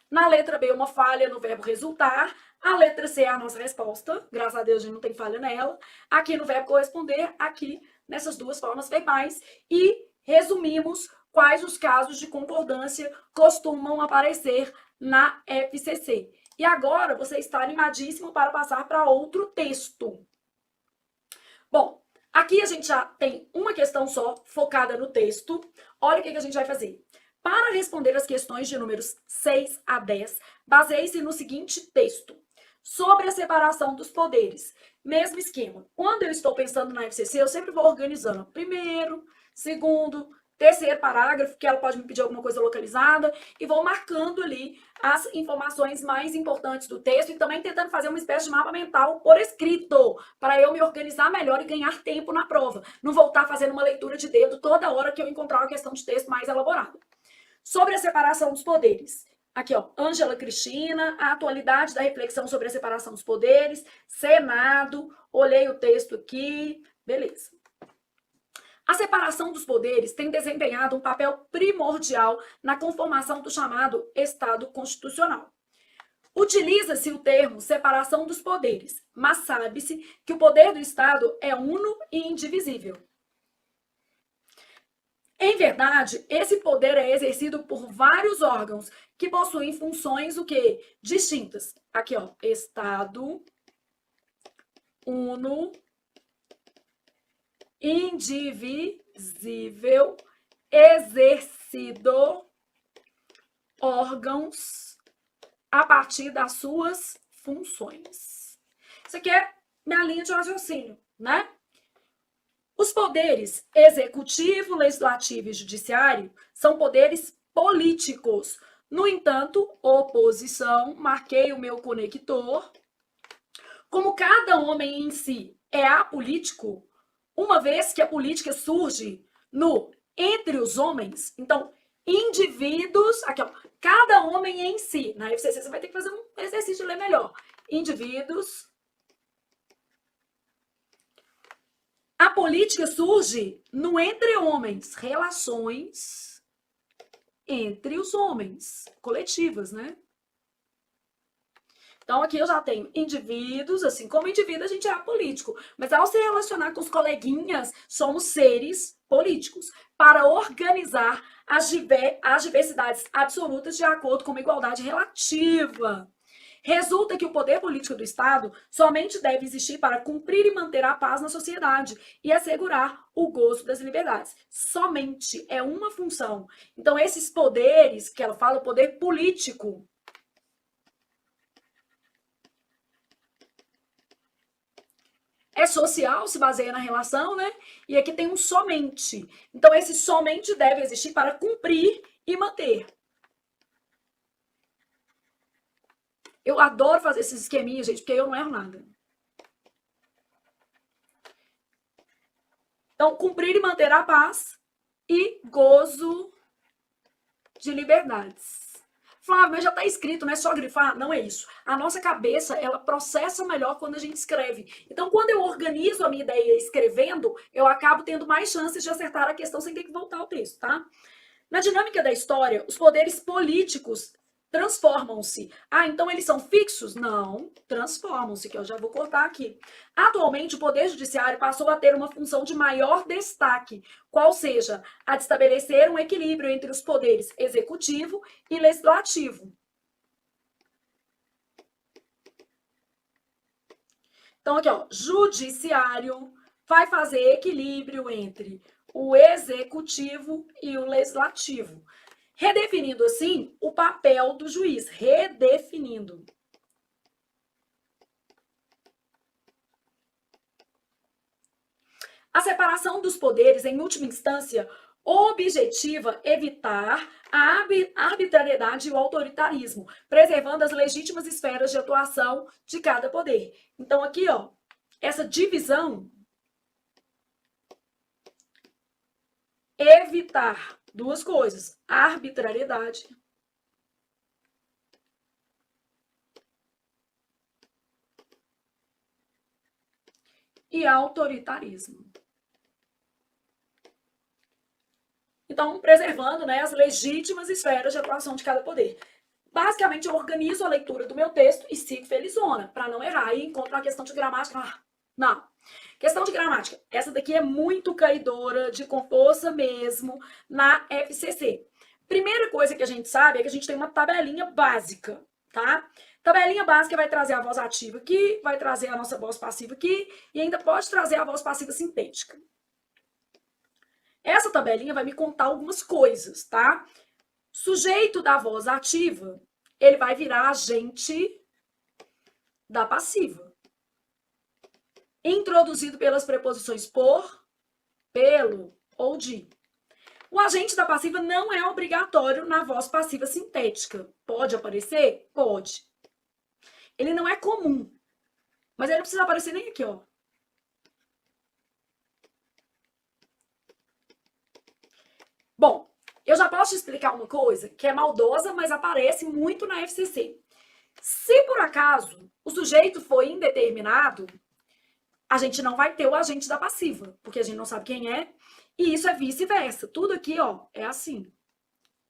Na letra B, uma falha no verbo resultar. A letra C é a nossa resposta. Graças a Deus, a gente não tem falha nela. Aqui no verbo corresponder, aqui nessas duas formas verbais. E resumimos quais os casos de concordância costumam aparecer na FCC. E agora você está animadíssimo para passar para outro texto. Bom, aqui a gente já tem uma questão só focada no texto. Olha o que a gente vai fazer. Para responder as questões de números 6 a 10, baseie-se no seguinte texto. Sobre a separação dos poderes. Mesmo esquema. Quando eu estou pensando na FCC, eu sempre vou organizando primeiro, segundo, terceiro parágrafo, que ela pode me pedir alguma coisa localizada, e vou marcando ali as informações mais importantes do texto e também tentando fazer uma espécie de mapa mental por escrito, para eu me organizar melhor e ganhar tempo na prova. Não voltar fazendo uma leitura de dedo toda hora que eu encontrar uma questão de texto mais elaborada. Sobre a separação dos poderes. Aqui, ó, Ângela Cristina, a atualidade da reflexão sobre a separação dos poderes, Senado, olhei o texto aqui, beleza. A separação dos poderes tem desempenhado um papel primordial na conformação do chamado Estado Constitucional. Utiliza-se o termo separação dos poderes, mas sabe-se que o poder do Estado é uno e indivisível. Em verdade, esse poder é exercido por vários órgãos que possuem funções o quê? Distintas. Aqui, ó, Estado, uno, indivisível, exercido, órgãos a partir das suas funções. Isso aqui é minha linha de raciocínio, né? Os poderes executivo, legislativo e judiciário são poderes políticos. No entanto, oposição, marquei o meu conector. Como cada homem em si é apolítico, uma vez que a política surge no entre os homens, então, indivíduos, aqui ó, cada homem em si, na FCC você vai ter que fazer um exercício de ler melhor. Indivíduos. A política surge no entre homens, relações entre os homens, coletivas, né? Então, aqui eu já tenho indivíduos, assim, como indivíduo a gente é apolítico, mas ao se relacionar com os coleguinhas, somos seres políticos, para organizar as diversidades absolutas de acordo com uma igualdade relativa. Resulta que o poder político do Estado somente deve existir para cumprir e manter a paz na sociedade e assegurar o gozo das liberdades. Somente é uma função. Então, esses poderes que ela fala, o poder político, é social, se baseia na relação, né? E aqui tem um somente. Então, esse somente deve existir para cumprir e manter. Eu adoro fazer esses esqueminhas, gente, porque eu não erro nada. Então, cumprir e manter a paz e gozo de liberdades. Flávio, mas já está escrito, não é só grifar? Não é isso. A nossa cabeça, ela processa melhor quando a gente escreve. Então, quando eu organizo a minha ideia escrevendo, eu acabo tendo mais chances de acertar a questão sem ter que voltar ao texto, tá? Na dinâmica da história, os poderes políticos transformam-se. Ah, então eles são fixos? Não, transformam-se, que eu já vou cortar aqui. Atualmente, o Poder Judiciário passou a ter uma função de maior destaque, qual seja a de estabelecer um equilíbrio entre os poderes executivo e legislativo. Então, aqui, ó, judiciário vai fazer equilíbrio entre o executivo e o legislativo. Redefinindo, assim, o papel do juiz. Redefinindo. A separação dos poderes, em última instância, objetiva evitar a arbitrariedade e o autoritarismo, preservando as legítimas esferas de atuação de cada poder. Então, aqui, ó, essa divisão, evitar duas coisas, arbitrariedade e autoritarismo. Então, preservando, né, as legítimas esferas de atuação de cada poder. Basicamente, eu organizo a leitura do meu texto e sigo felizona, para não errar. Aí encontro uma questão de gramática. Não. Questão de gramática. Essa daqui é muito caidora, de com força mesmo, na FCC. Primeira coisa que a gente sabe é que a gente tem uma tabelinha básica, tá? Tabelinha básica vai trazer a voz ativa aqui, vai trazer a nossa voz passiva aqui, e ainda pode trazer a voz passiva sintética. Essa tabelinha vai me contar algumas coisas, tá? Sujeito da voz ativa, ele vai virar agente da passiva. Introduzido pelas preposições por, pelo ou de. O agente da passiva não é obrigatório na voz passiva sintética. Pode aparecer? Pode. Ele não é comum. Mas ele não precisa aparecer nem aqui, ó. Bom, eu já posso te explicar uma coisa que é maldosa, mas aparece muito na FCC. Se por acaso o sujeito foi indeterminado, a gente não vai ter o agente da passiva, porque a gente não sabe quem é, e isso é vice-versa. Tudo aqui, ó, é assim.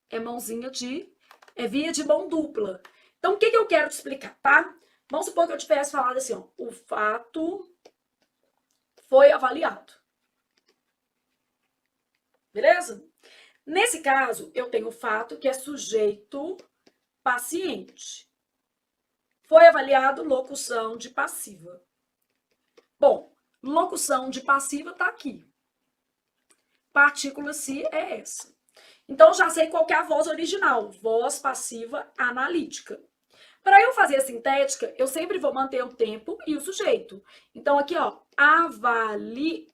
É mãozinha de... é via de mão dupla. Então, o que eu quero te explicar, tá? Vamos supor que eu tivesse falado assim, ó, o fato foi avaliado. Beleza? Nesse caso, eu tenho o fato que é sujeito paciente. Foi avaliado locução de passiva. Bom, locução de passiva tá aqui. Partícula se é essa. Então, já sei qual que é a voz original. Voz passiva analítica. Para eu fazer a sintética, eu sempre vou manter o tempo e o sujeito. Então, aqui, ó, avaliou-se,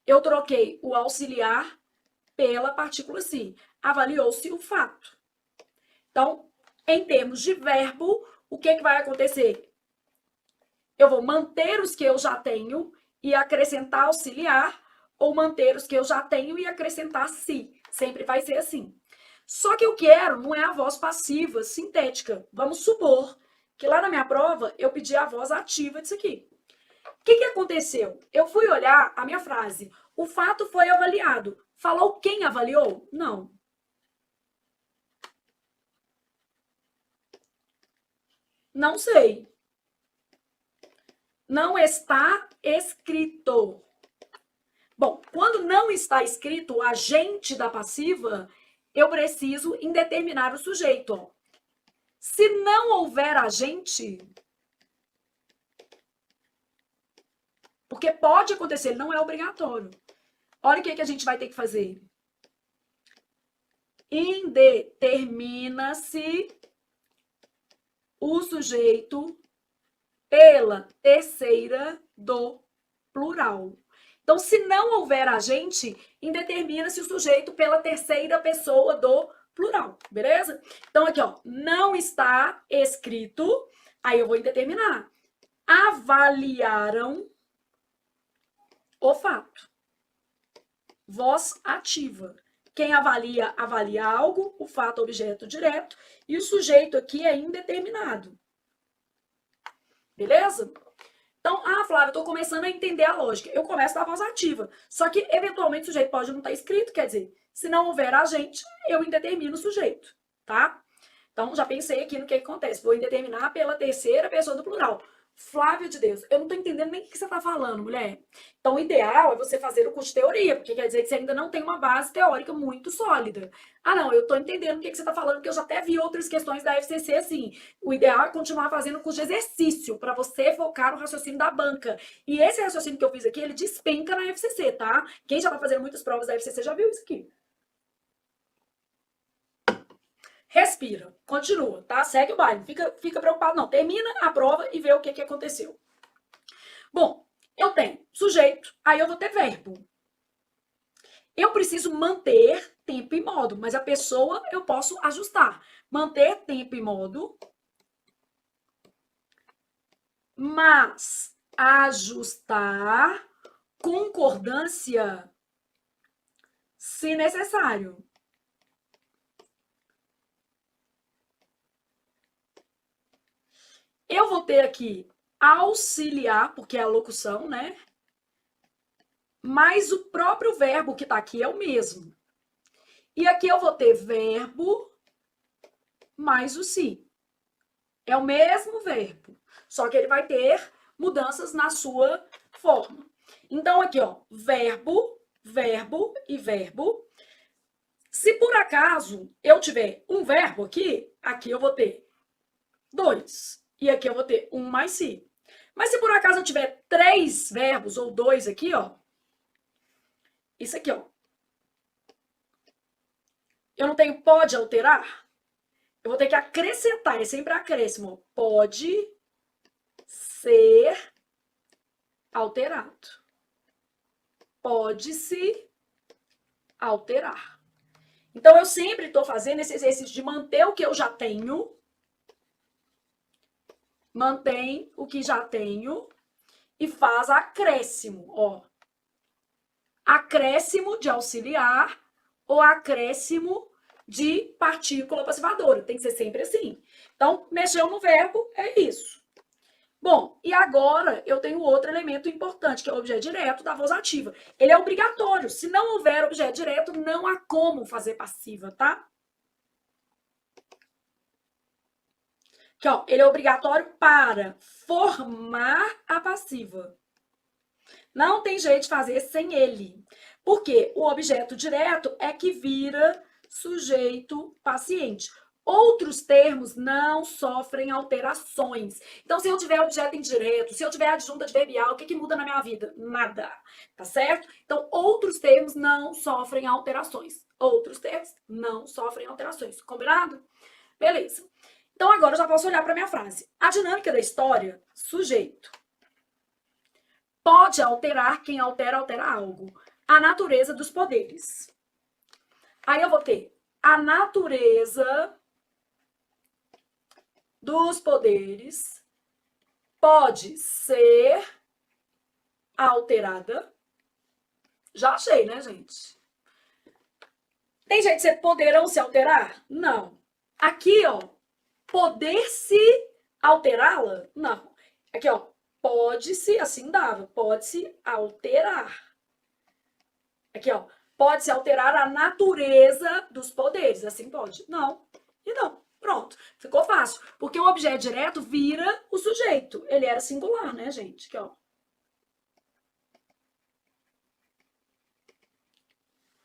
eu troquei o auxiliar pela partícula se. Avaliou-se o fato. Então, em termos de verbo, o que vai acontecer? Eu vou manter os que eu já tenho e acrescentar auxiliar, ou manter os que eu já tenho e acrescentar se. Sempre vai ser assim. Só que eu quero, não é a voz passiva, sintética. Vamos supor que lá na minha prova eu pedi a voz ativa disso aqui. O que aconteceu? Eu fui olhar a minha frase. O fato foi avaliado. Falou quem avaliou? Não. Não sei. Não está escrito. Bom, quando não está escrito o agente da passiva, eu preciso indeterminar o sujeito. Ó. Se não houver agente, porque pode acontecer, não é obrigatório. Olha o que a gente vai ter que fazer. Indetermina-se o sujeito pela terceira do plural. Então, se não houver agente, indetermina-se o sujeito pela terceira pessoa do plural, beleza? Então, aqui, ó, não está escrito, aí eu vou indeterminar. Avaliaram o fato. Voz ativa. Quem avalia, avalia algo, o fato, objeto direto, e o sujeito aqui é indeterminado. Beleza? Então, Flávia, eu tô começando a entender a lógica. Eu começo da voz ativa. Só que, eventualmente, o sujeito pode não estar escrito, quer dizer, se não houver agente, eu indetermino o sujeito, tá? Então, já pensei aqui no que acontece. Vou indeterminar pela terceira pessoa do plural. Flávia de Deus, eu não tô entendendo nem o que você tá falando, mulher. Então, o ideal é você fazer o curso de teoria, porque quer dizer que você ainda não tem uma base teórica muito sólida. Ah, não, eu tô entendendo o que você tá falando, porque eu já até vi outras questões da FCC assim. O ideal é continuar fazendo o curso de exercício, para você focar no raciocínio da banca. E esse raciocínio que eu fiz aqui, ele despenca na FCC, tá? Quem já tá fazendo muitas provas da FCC já viu isso aqui. Respira, continua, tá? Segue o baile, fica preocupado não. Termina a prova e vê o que aconteceu. Bom, eu tenho sujeito, aí eu vou ter verbo. Eu preciso manter tempo e modo, mas a pessoa eu posso ajustar. Manter tempo e modo, mas ajustar concordância se necessário. Eu vou ter aqui auxiliar, porque é a locução, né? Mas o próprio verbo que está aqui é o mesmo. E aqui eu vou ter verbo mais o se. É o mesmo verbo, só que ele vai ter mudanças na sua forma. Então, aqui, ó, verbo, verbo e verbo. Se por acaso eu tiver um verbo aqui, aqui eu vou ter 2. E aqui eu vou ter 1 mais se. Mas se por acaso eu tiver 3 verbos ou 2 aqui, ó, isso aqui, ó, eu não tenho pode alterar? Eu vou ter que acrescentar, é sempre acréscimo. Pode ser alterado. Pode-se alterar. Então, eu sempre estou fazendo esse exercício de manter o que eu já tenho. Mantém o que já tenho e faz acréscimo, ó. Acréscimo de auxiliar ou acréscimo de partícula passivadora. Tem que ser sempre assim. Então, mexeu no verbo, é isso. Bom, e agora eu tenho outro elemento importante, que é o objeto direto da voz ativa. Ele é obrigatório. Se não houver objeto direto, não há como fazer passiva, tá? Aqui, ó, ele é obrigatório para formar a passiva. Não tem jeito de fazer sem ele. Porque o objeto direto é que vira sujeito paciente. Outros termos não sofrem alterações. Então, se eu tiver objeto indireto, se eu tiver adjunta adverbial, o que muda na minha vida? Nada. Tá certo? Então, outros termos não sofrem alterações. Outros termos não sofrem alterações. Combinado? Beleza. Então, agora eu já posso olhar para a minha frase. A dinâmica da história, sujeito. Pode alterar, quem altera, altera algo. A natureza dos poderes. Aí eu vou ter a natureza dos poderes pode ser alterada. Já achei, né, gente? Tem jeito de ser poderão se alterar? Não. Aqui, ó, poder se alterá-la? Não. Aqui, ó, pode-se, assim dava, pode-se alterar. Aqui, ó, pode-se alterar a natureza dos poderes, assim pode? Não. E não. Pronto, ficou fácil. Porque o objeto direto vira o sujeito. Ele era singular, né, gente? Aqui, ó.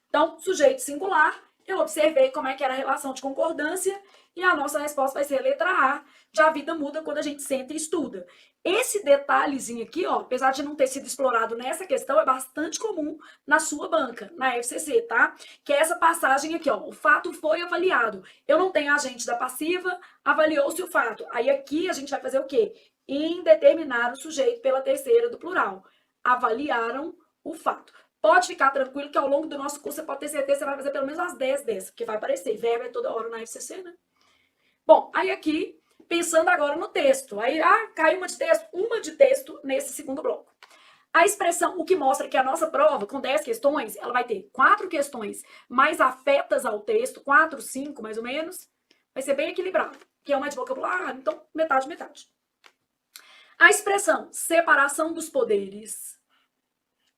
Então, sujeito singular, eu observei como é que era a relação de concordância e a nossa resposta vai ser a letra A, de a vida muda quando a gente senta e estuda. Esse detalhezinho aqui, ó, apesar de não ter sido explorado nessa questão, é bastante comum na sua banca, na FCC, tá? Que é essa passagem aqui, ó, o fato foi avaliado. Eu não tenho agente da passiva, avaliou-se o fato. Aí aqui a gente vai fazer o quê? Indeterminar o sujeito pela terceira do plural. Avaliaram o fato. Pode ficar tranquilo que ao longo do nosso curso você pode ter certeza que você vai fazer pelo menos as 10 dessas, porque vai aparecer. Verbo é toda hora na FCC, né? Bom, aí aqui, pensando agora no texto. Aí, caiu uma de texto nesse segundo bloco. A expressão, o que mostra que a nossa prova, com 10 questões, ela vai ter 4 questões mais afetas ao texto, 4, 5 mais ou menos. Vai ser bem equilibrado, que é uma de vocabulário, então metade, metade. A expressão separação dos poderes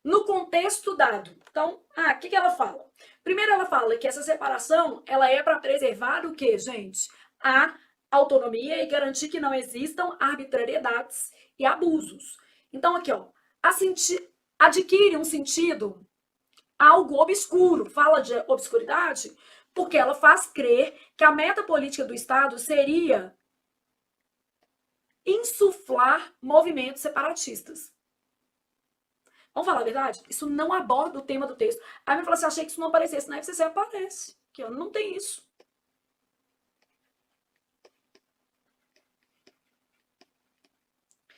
no contexto dado. Então, o que ela fala? Primeiro ela fala que essa separação, ela é para preservar o quê, gente? A autonomia e garantir que não existam arbitrariedades e abusos. Então, aqui, ó, adquire um sentido algo obscuro. Fala de obscuridade porque ela faz crer que a meta política do Estado seria insuflar movimentos separatistas. Vamos falar a verdade? Isso não aborda o tema do texto. Aí me falou assim, achei que isso não aparecesse na FCC. Aparece. Que não tem isso.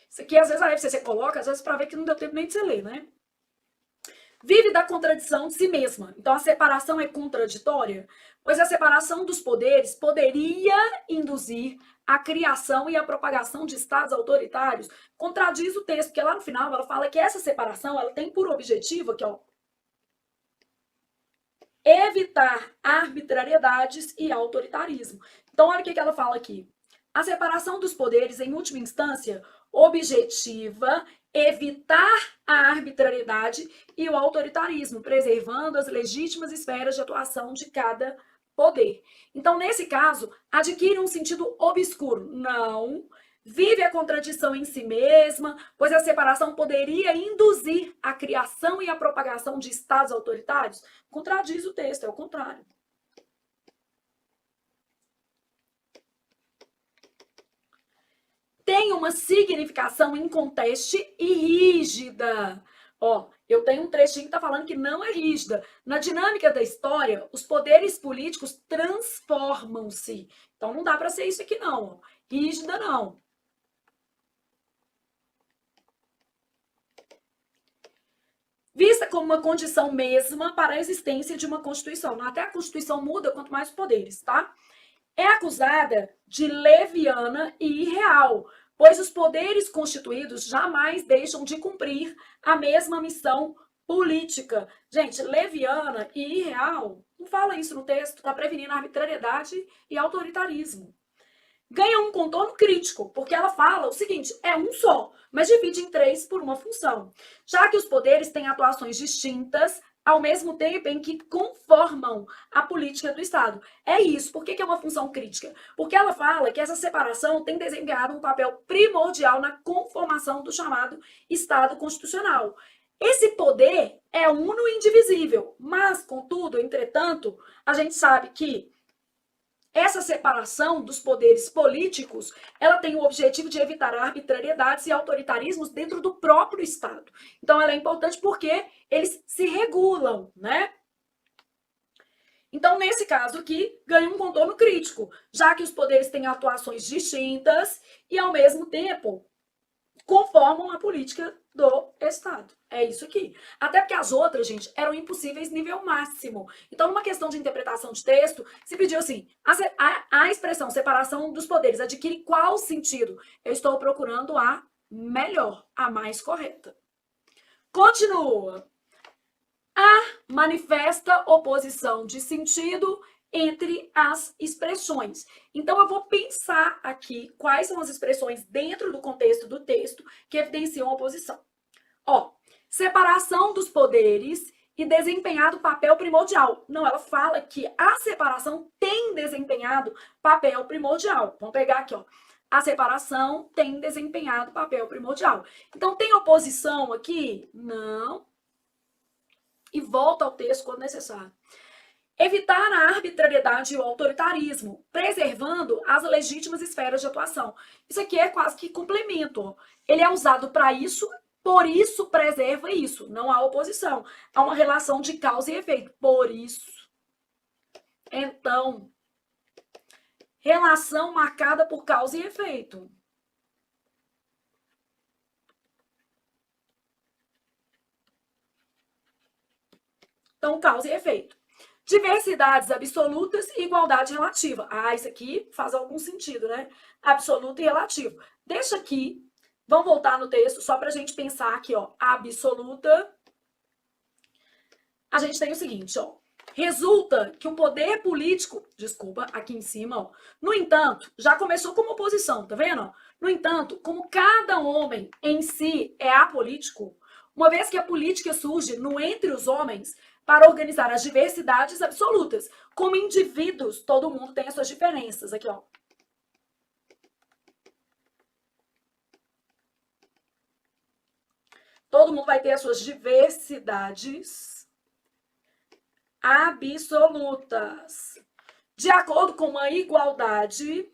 Isso aqui, às vezes, a FCC coloca, às vezes, para ver que não deu tempo nem de você ler, né? Vive da contradição de si mesma. Então, a separação é contraditória, pois a separação dos poderes poderia induzir a criação e a propagação de estados autoritários. Contradiz o texto, porque lá no final ela fala que essa separação ela tem por objetivo aqui, ó, evitar arbitrariedades e autoritarismo. Então, olha o que ela fala aqui. A separação dos poderes, em última instância, objetiva evitar a arbitrariedade e o autoritarismo, preservando as legítimas esferas de atuação de cada poder. Então, nesse caso, adquire um sentido obscuro. Não vive a contradição em si mesma, pois a separação poderia induzir a criação e a propagação de estados autoritários. Contradiz o texto, é o contrário. Tem uma significação inconteste e rígida. Ó, eu tenho um trechinho que tá falando que não é rígida. Na dinâmica da história, os poderes políticos transformam-se. Então não dá para ser isso aqui não. Rígida não. Vista como uma condição mesma para a existência de uma Constituição. Até a Constituição muda quanto mais poderes, tá? É acusada de leviana e irreal, pois os poderes constituídos jamais deixam de cumprir a mesma missão política. Gente, leviana e irreal, não fala isso no texto, está prevenindo arbitrariedade e autoritarismo. Ganha um contorno crítico, porque ela fala o seguinte, é um só, mas divide em três por uma função. Já que os poderes têm atuações distintas, ao mesmo tempo em que conformam a política do Estado. É isso. Por que é uma função crítica? Porque ela fala que essa separação tem desempenhado um papel primordial na conformação do chamado Estado Constitucional. Esse poder é uno e indivisível, mas, contudo, entretanto, a gente sabe que essa separação dos poderes políticos, ela tem o objetivo de evitar arbitrariedades e autoritarismos dentro do próprio Estado. Então, ela é importante porque eles se regulam, né? Então, nesse caso aqui, ganha um contorno crítico, já que os poderes têm atuações distintas e, ao mesmo tempo, conformam a política do Estado. É isso aqui. Até porque as outras, gente, eram impossíveis nível máximo. Então, numa questão de interpretação de texto, se pediu assim, a expressão separação dos poderes adquire qual sentido? Eu estou procurando a melhor, a mais correta. Continua. Há manifesta oposição de sentido entre as expressões. Então, eu vou pensar aqui quais são as expressões dentro do contexto do texto que evidenciam a oposição. Ó, separação dos poderes e desempenhado papel primordial. Não, ela fala que a separação tem desempenhado papel primordial. Vamos pegar aqui, ó. A separação tem desempenhado papel primordial. Então, tem oposição aqui? Não. E volta ao texto quando necessário. Evitar a arbitrariedade e o autoritarismo, preservando as legítimas esferas de atuação. Isso aqui é quase que complemento. Ó. Ele é usado para isso, por isso preserva isso. Não há oposição. Há uma relação de causa e efeito. Por isso. Então, relação marcada por causa e efeito. Então, causa e efeito. Diversidades absolutas e igualdade relativa. Ah, isso aqui faz algum sentido, né? Absoluto e relativo. Deixa aqui, vamos voltar no texto só para a gente pensar aqui, ó. Absoluta. A gente tem o seguinte, ó. Resulta que um poder político, desculpa, aqui em cima, ó. No entanto, já começou como oposição, tá vendo? No entanto, como cada homem em si é apolítico, uma vez que a política surge no entre os homens, para organizar as diversidades absolutas. Como indivíduos, todo mundo tem as suas diferenças. Aqui, ó. Todo mundo vai ter as suas diversidades absolutas. De acordo com uma igualdade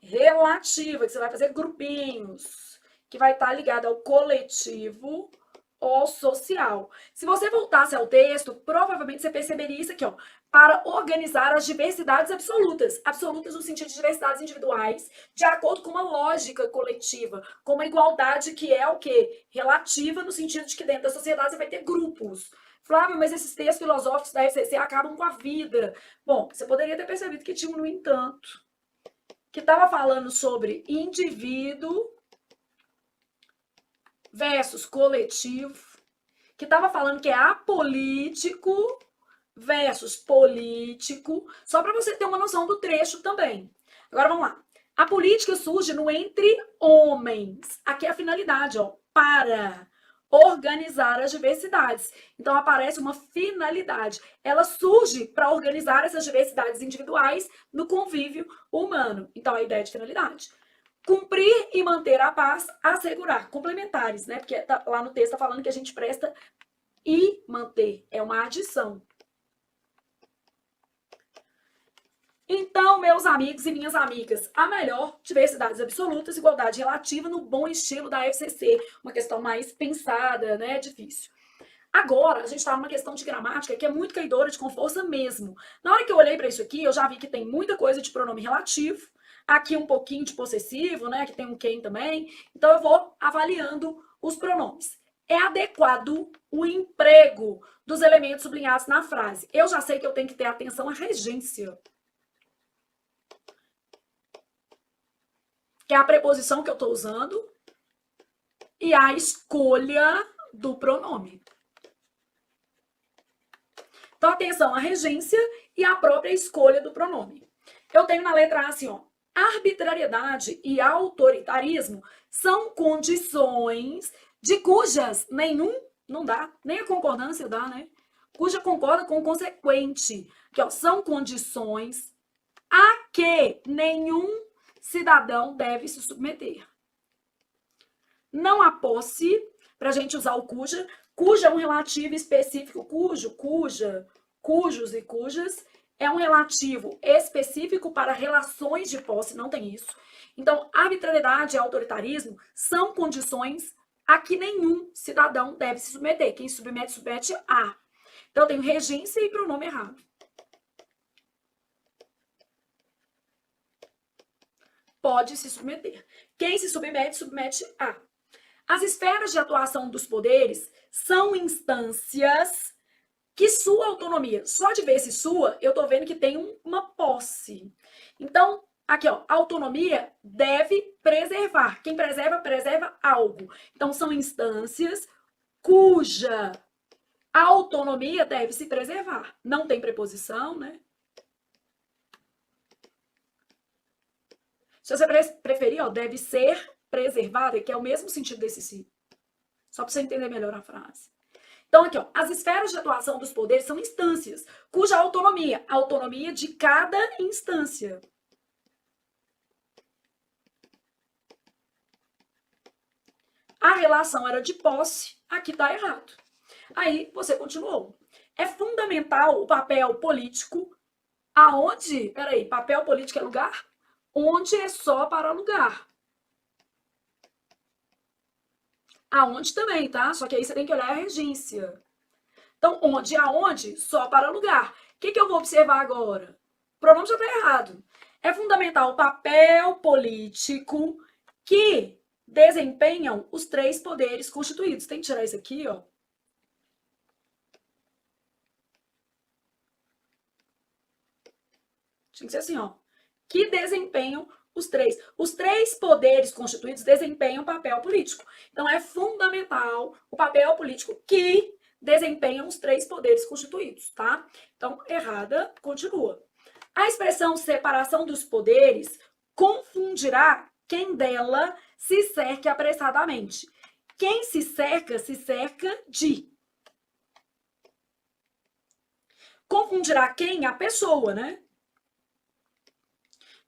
relativa, que você vai fazer grupinhos, que vai estar ligado ao coletivo ou social. Se você voltasse ao texto, provavelmente você perceberia isso aqui, ó. para organizar as diversidades absolutas. Absolutas no sentido de diversidades individuais, de acordo com uma lógica coletiva, com uma igualdade que é o quê? Relativa, no sentido de que dentro da sociedade você vai ter grupos. Flávia, mas esses textos filosóficos da FCC acabam com a vida. Bom, você poderia ter percebido que tinha um no entanto, que estava falando sobre indivíduo versus coletivo, que estava falando que é apolítico versus político, só para você ter uma noção do trecho também. Agora vamos lá. A política surge no entre homens. Aqui é a finalidade, ó, para organizar as diversidades. Então aparece uma finalidade. Ela surge para organizar essas diversidades individuais no convívio humano. Então a ideia de finalidade. Cumprir e manter a paz, assegurar. Complementares, né? Porque lá no texto está falando que a gente presta e manter. É uma adição. Então, meus amigos e minhas amigas, a melhor diversidades absolutas, igualdade relativa no bom estilo da FCC. Uma questão mais pensada, né? Difícil. Agora, a gente está numa questão de gramática que é muito caidora de com força mesmo. Na hora que eu olhei para isso aqui, eu já vi que tem muita coisa de pronome relativo, aqui um pouquinho de possessivo, né? Que tem um quem também. Então, eu vou avaliando os pronomes. É adequado o emprego dos elementos sublinhados na frase. Eu já sei que eu tenho que ter atenção à regência, que é a preposição que eu estou usando, e a escolha do pronome. Então, atenção à regência e à própria escolha do pronome. Eu tenho na letra A assim, ó, arbitrariedade e autoritarismo são condições de cujas nenhum, não dá, nem a concordância dá, né? Cuja concorda com o consequente, que ó, são condições a que nenhum cidadão deve se submeter. Não há posse, para a gente usar o cuja. Cuja é um relativo específico, cujo, cuja, cujos e cujas. É um relativo específico para relações de posse, não tem isso. Então, arbitrariedade e autoritarismo são condições a que nenhum cidadão deve se submeter. Quem se submete, submete a. Então, eu tenho regência e pronome errado. Pode se submeter. Quem se submete, submete a. As esferas de atuação dos poderes são instâncias que sua autonomia, só de ver esse sua, eu tô vendo que tem uma posse. Então, aqui, ó, autonomia deve preservar. Quem preserva, preserva algo. Então, são instâncias cuja autonomia deve se preservar. Não tem preposição, né? Se você preferir, ó, deve ser preservada, que é o mesmo sentido desse si. Só para você entender melhor a frase. Então, aqui, ó, as esferas de atuação dos poderes são instâncias, cuja autonomia, a autonomia de cada instância. A relação era de posse, aqui está errado. Aí você continuou. É fundamental o papel político, aonde, peraí, papel político é lugar? Onde é só para lugar. Aonde também, tá? Só que aí você tem que olhar a regência. Então, onde e aonde, só para lugar. O que eu vou observar agora? O pronome já está errado. É fundamental o papel político que desempenham os três poderes constituídos. Tem que tirar isso aqui, ó. Tinha que ser assim, ó. Que desempenham os três. Os três poderes constituídos desempenham papel político. Então, é fundamental o papel político que desempenham os três poderes constituídos, tá? Então, errada, continua. A expressão separação dos poderes confundirá quem dela se cerque apressadamente. Quem se cerca de. Confundirá quem? A pessoa, né?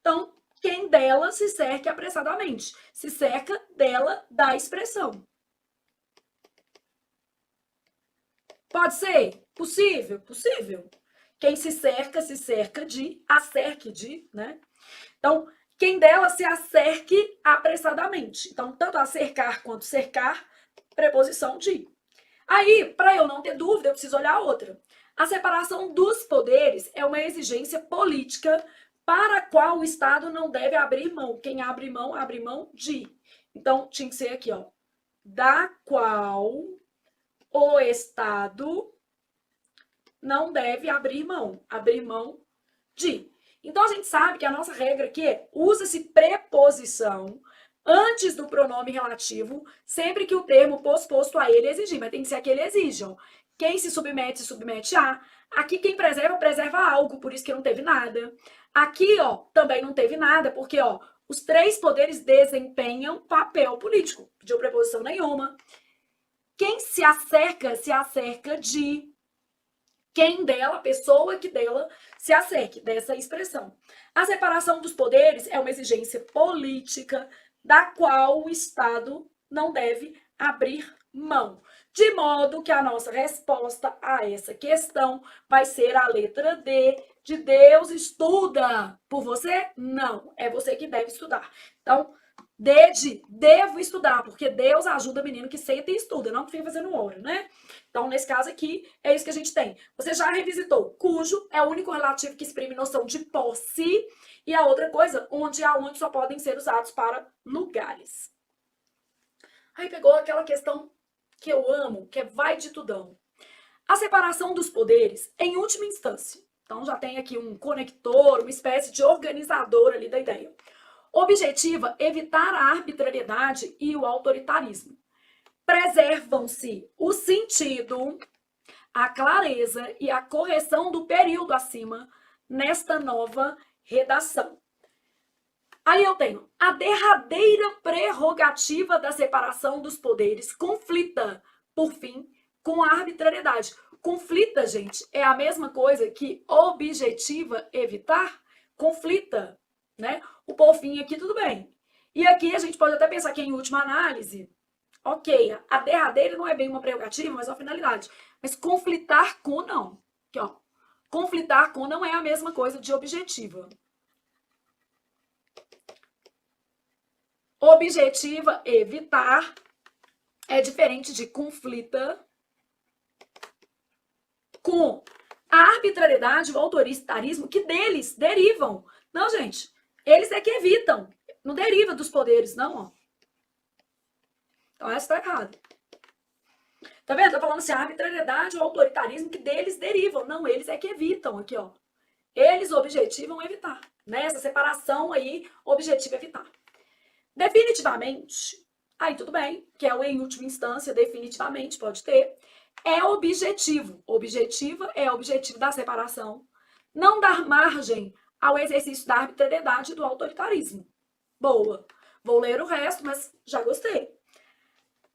Então, quem dela se cerca apressadamente. Se cerca dela da expressão. Pode ser? Possível? Possível. Quem se cerca de, acerque de, né? Então, quem dela se acerque apressadamente. Então, tanto acercar quanto cercar, preposição de. Aí, para eu não ter dúvida, eu preciso olhar a outra. A separação dos poderes é uma exigência política para a qual o Estado não deve abrir mão. Quem abre mão de. Então, tinha que ser aqui, ó. Da qual o Estado não deve abrir mão de. Então, a gente sabe que a nossa regra aqui é usa-se preposição antes do pronome relativo, sempre que o termo posposto a ele exigir, mas tem que ser aquele exige, ó. Quem se submete a. Aqui quem preserva algo, por isso que não teve nada. Aqui, ó, também não teve nada, porque, ó, os três poderes desempenham papel político. Pediu preposição nenhuma. Quem se acerca de. Quem dela, a pessoa que dela se acerque dessa expressão. A separação dos poderes é uma exigência política da qual o Estado não deve abrir mão. De modo que a nossa resposta a essa questão vai ser a letra D, de Deus estuda por você? Não, é você que deve estudar. Então, D de devo estudar, porque Deus ajuda o menino que senta e estuda, não que fica fazendo hora, né? Então, nesse caso aqui, é isso que a gente tem. Você já revisitou. Cujo é o único relativo que exprime noção de posse. E a outra coisa, onde e aonde só podem ser usados para lugares. Aí pegou aquela questão que eu amo, que é vai de tudão. A separação dos poderes, em última instância. Então, já tem aqui um conector, uma espécie de organizador ali da ideia. Objetiva evitar a arbitrariedade e o autoritarismo. Preservam-se o sentido, a clareza e a correção do período acima nesta nova redação. Aí eu tenho a derradeira prerrogativa da separação dos poderes conflita, por fim, com a arbitrariedade. Conflita, gente, é a mesma coisa que objetiva evitar? Conflita, né? O porfim aqui tudo bem. E aqui a gente pode até pensar que em última análise, ok, a derradeira não é bem uma prerrogativa, mas uma finalidade. Mas conflitar com não. Aqui, ó. Conflitar com não é a mesma coisa de objetiva. Objetiva, evitar, é diferente de conflita com a arbitrariedade, o autoritarismo, que deles derivam. Não, gente, eles é que evitam. Não deriva dos poderes, não, ó. Então, essa tá errada. Tá vendo? Tá falando assim, a arbitrariedade, o autoritarismo, que deles derivam. Não, eles é que evitam aqui, ó. Eles objetivam evitar. Né? Essa separação aí, objetivo evitar. Definitivamente, aí tudo bem, que é o em última instância, definitivamente, pode ter, é objetivo. Objetiva é objetivo da separação. Não dar margem ao exercício da arbitrariedade e do autoritarismo. Boa. Vou ler o resto, mas já gostei.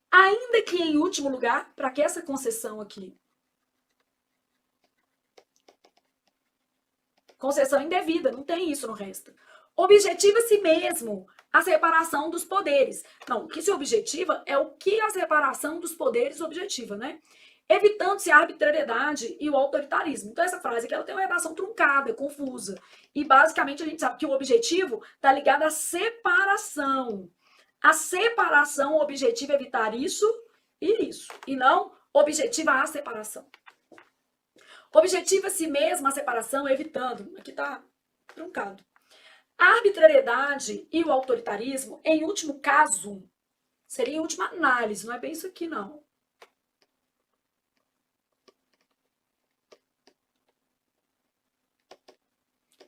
Ainda que em último lugar, para que essa concessão aqui? Concessão indevida, não tem isso no resto. Objetiva-se mesmo a separação dos poderes. Não, o que se objetiva é o que a separação dos poderes objetiva, né? Evitando-se a arbitrariedade e o autoritarismo. Então, essa frase aqui ela tem uma redação truncada, confusa. E, basicamente, a gente sabe que o objetivo está ligado à separação. A separação, o objetivo é evitar isso e isso. E não objetiva a separação. Objetiva-se mesmo a separação, evitando. Aqui está truncado. A arbitrariedade e o autoritarismo, em último caso, seria em última análise, não é bem isso aqui, não.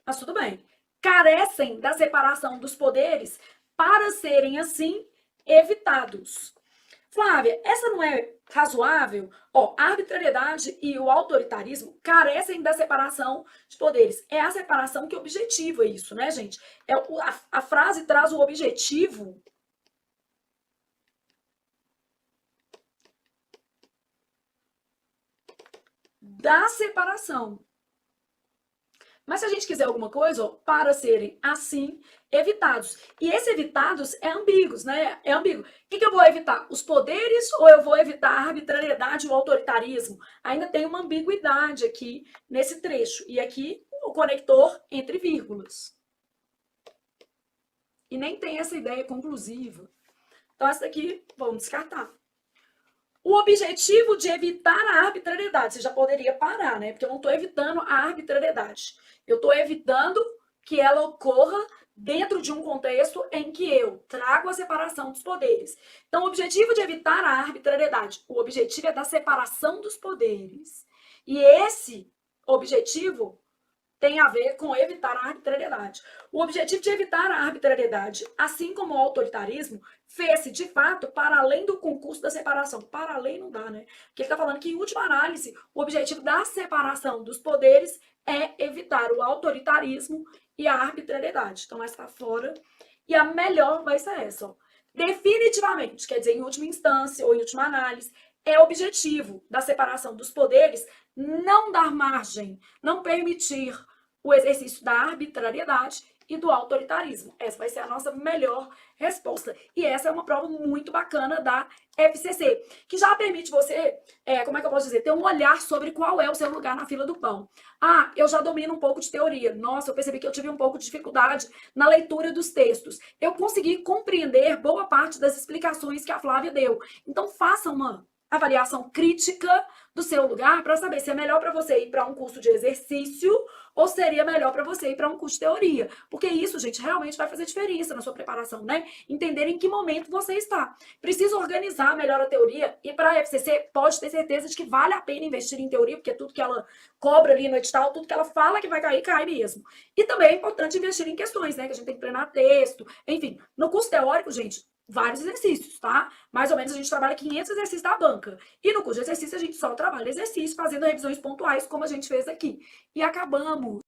Mas tudo bem. Carecem da separação dos poderes para serem, assim, evitados. Flávia, essa não é razoável? Ó, a arbitrariedade e o autoritarismo carecem da separação de poderes. É a separação que objetiva isso, né, gente? A frase traz o objetivo da separação. Mas se a gente quiser alguma coisa, ó, para serem assim evitados. E esse evitados é ambíguo, né? É ambíguo. O que eu vou evitar? Os poderes ou eu vou evitar a arbitrariedade e o autoritarismo? Ainda tem uma ambiguidade aqui nesse trecho. E aqui o conector entre vírgulas. E nem tem essa ideia conclusiva. Então, essa daqui, vamos descartar. O objetivo de evitar a arbitrariedade, você já poderia parar, né? Porque eu não estou evitando a arbitrariedade. Eu estou evitando que ela ocorra dentro de um contexto em que eu trago a separação dos poderes. Então, o objetivo de evitar a arbitrariedade, o objetivo é da separação dos poderes. E esse objetivo tem a ver com evitar a arbitrariedade. O objetivo de evitar a arbitrariedade, assim como o autoritarismo, fez-se, de fato, para além do concurso da separação. Para além não dá, né? Porque ele está falando que, em última análise, o objetivo da separação dos poderes é evitar o autoritarismo e a arbitrariedade. Então, essa está fora. E a melhor vai ser essa, ó. Definitivamente, quer dizer, em última instância ou em última análise, é objetivo da separação dos poderes não dar margem, não permitir o exercício da arbitrariedade e do autoritarismo. Essa vai ser a nossa melhor resposta. E essa é uma prova muito bacana da FCC, que já permite você, como é que eu posso dizer, ter um olhar sobre qual é o seu lugar na fila do pão. Ah, eu já domino um pouco de teoria. Nossa, eu percebi que eu tive um pouco de dificuldade na leitura dos textos. Eu consegui compreender boa parte das explicações que a Flávia deu. Então, faça uma avaliação crítica do seu lugar para saber se é melhor para você ir para um curso de exercício ou seria melhor para você ir para um curso de teoria. Porque isso, gente, realmente vai fazer diferença na sua preparação, né? Entender em que momento você está. Precisa organizar melhor a teoria e para a FCC pode ter certeza de que vale a pena investir em teoria, porque tudo que ela cobra ali no edital, tudo que ela fala que vai cair, cai mesmo. E também é importante investir em questões, né? Que a gente tem que treinar texto, enfim. No curso teórico, gente, vários exercícios, tá? Mais ou menos a gente trabalha 500 exercícios da banca. E no curso de exercício a gente só trabalha exercício, fazendo revisões pontuais, como a gente fez aqui. E acabamos.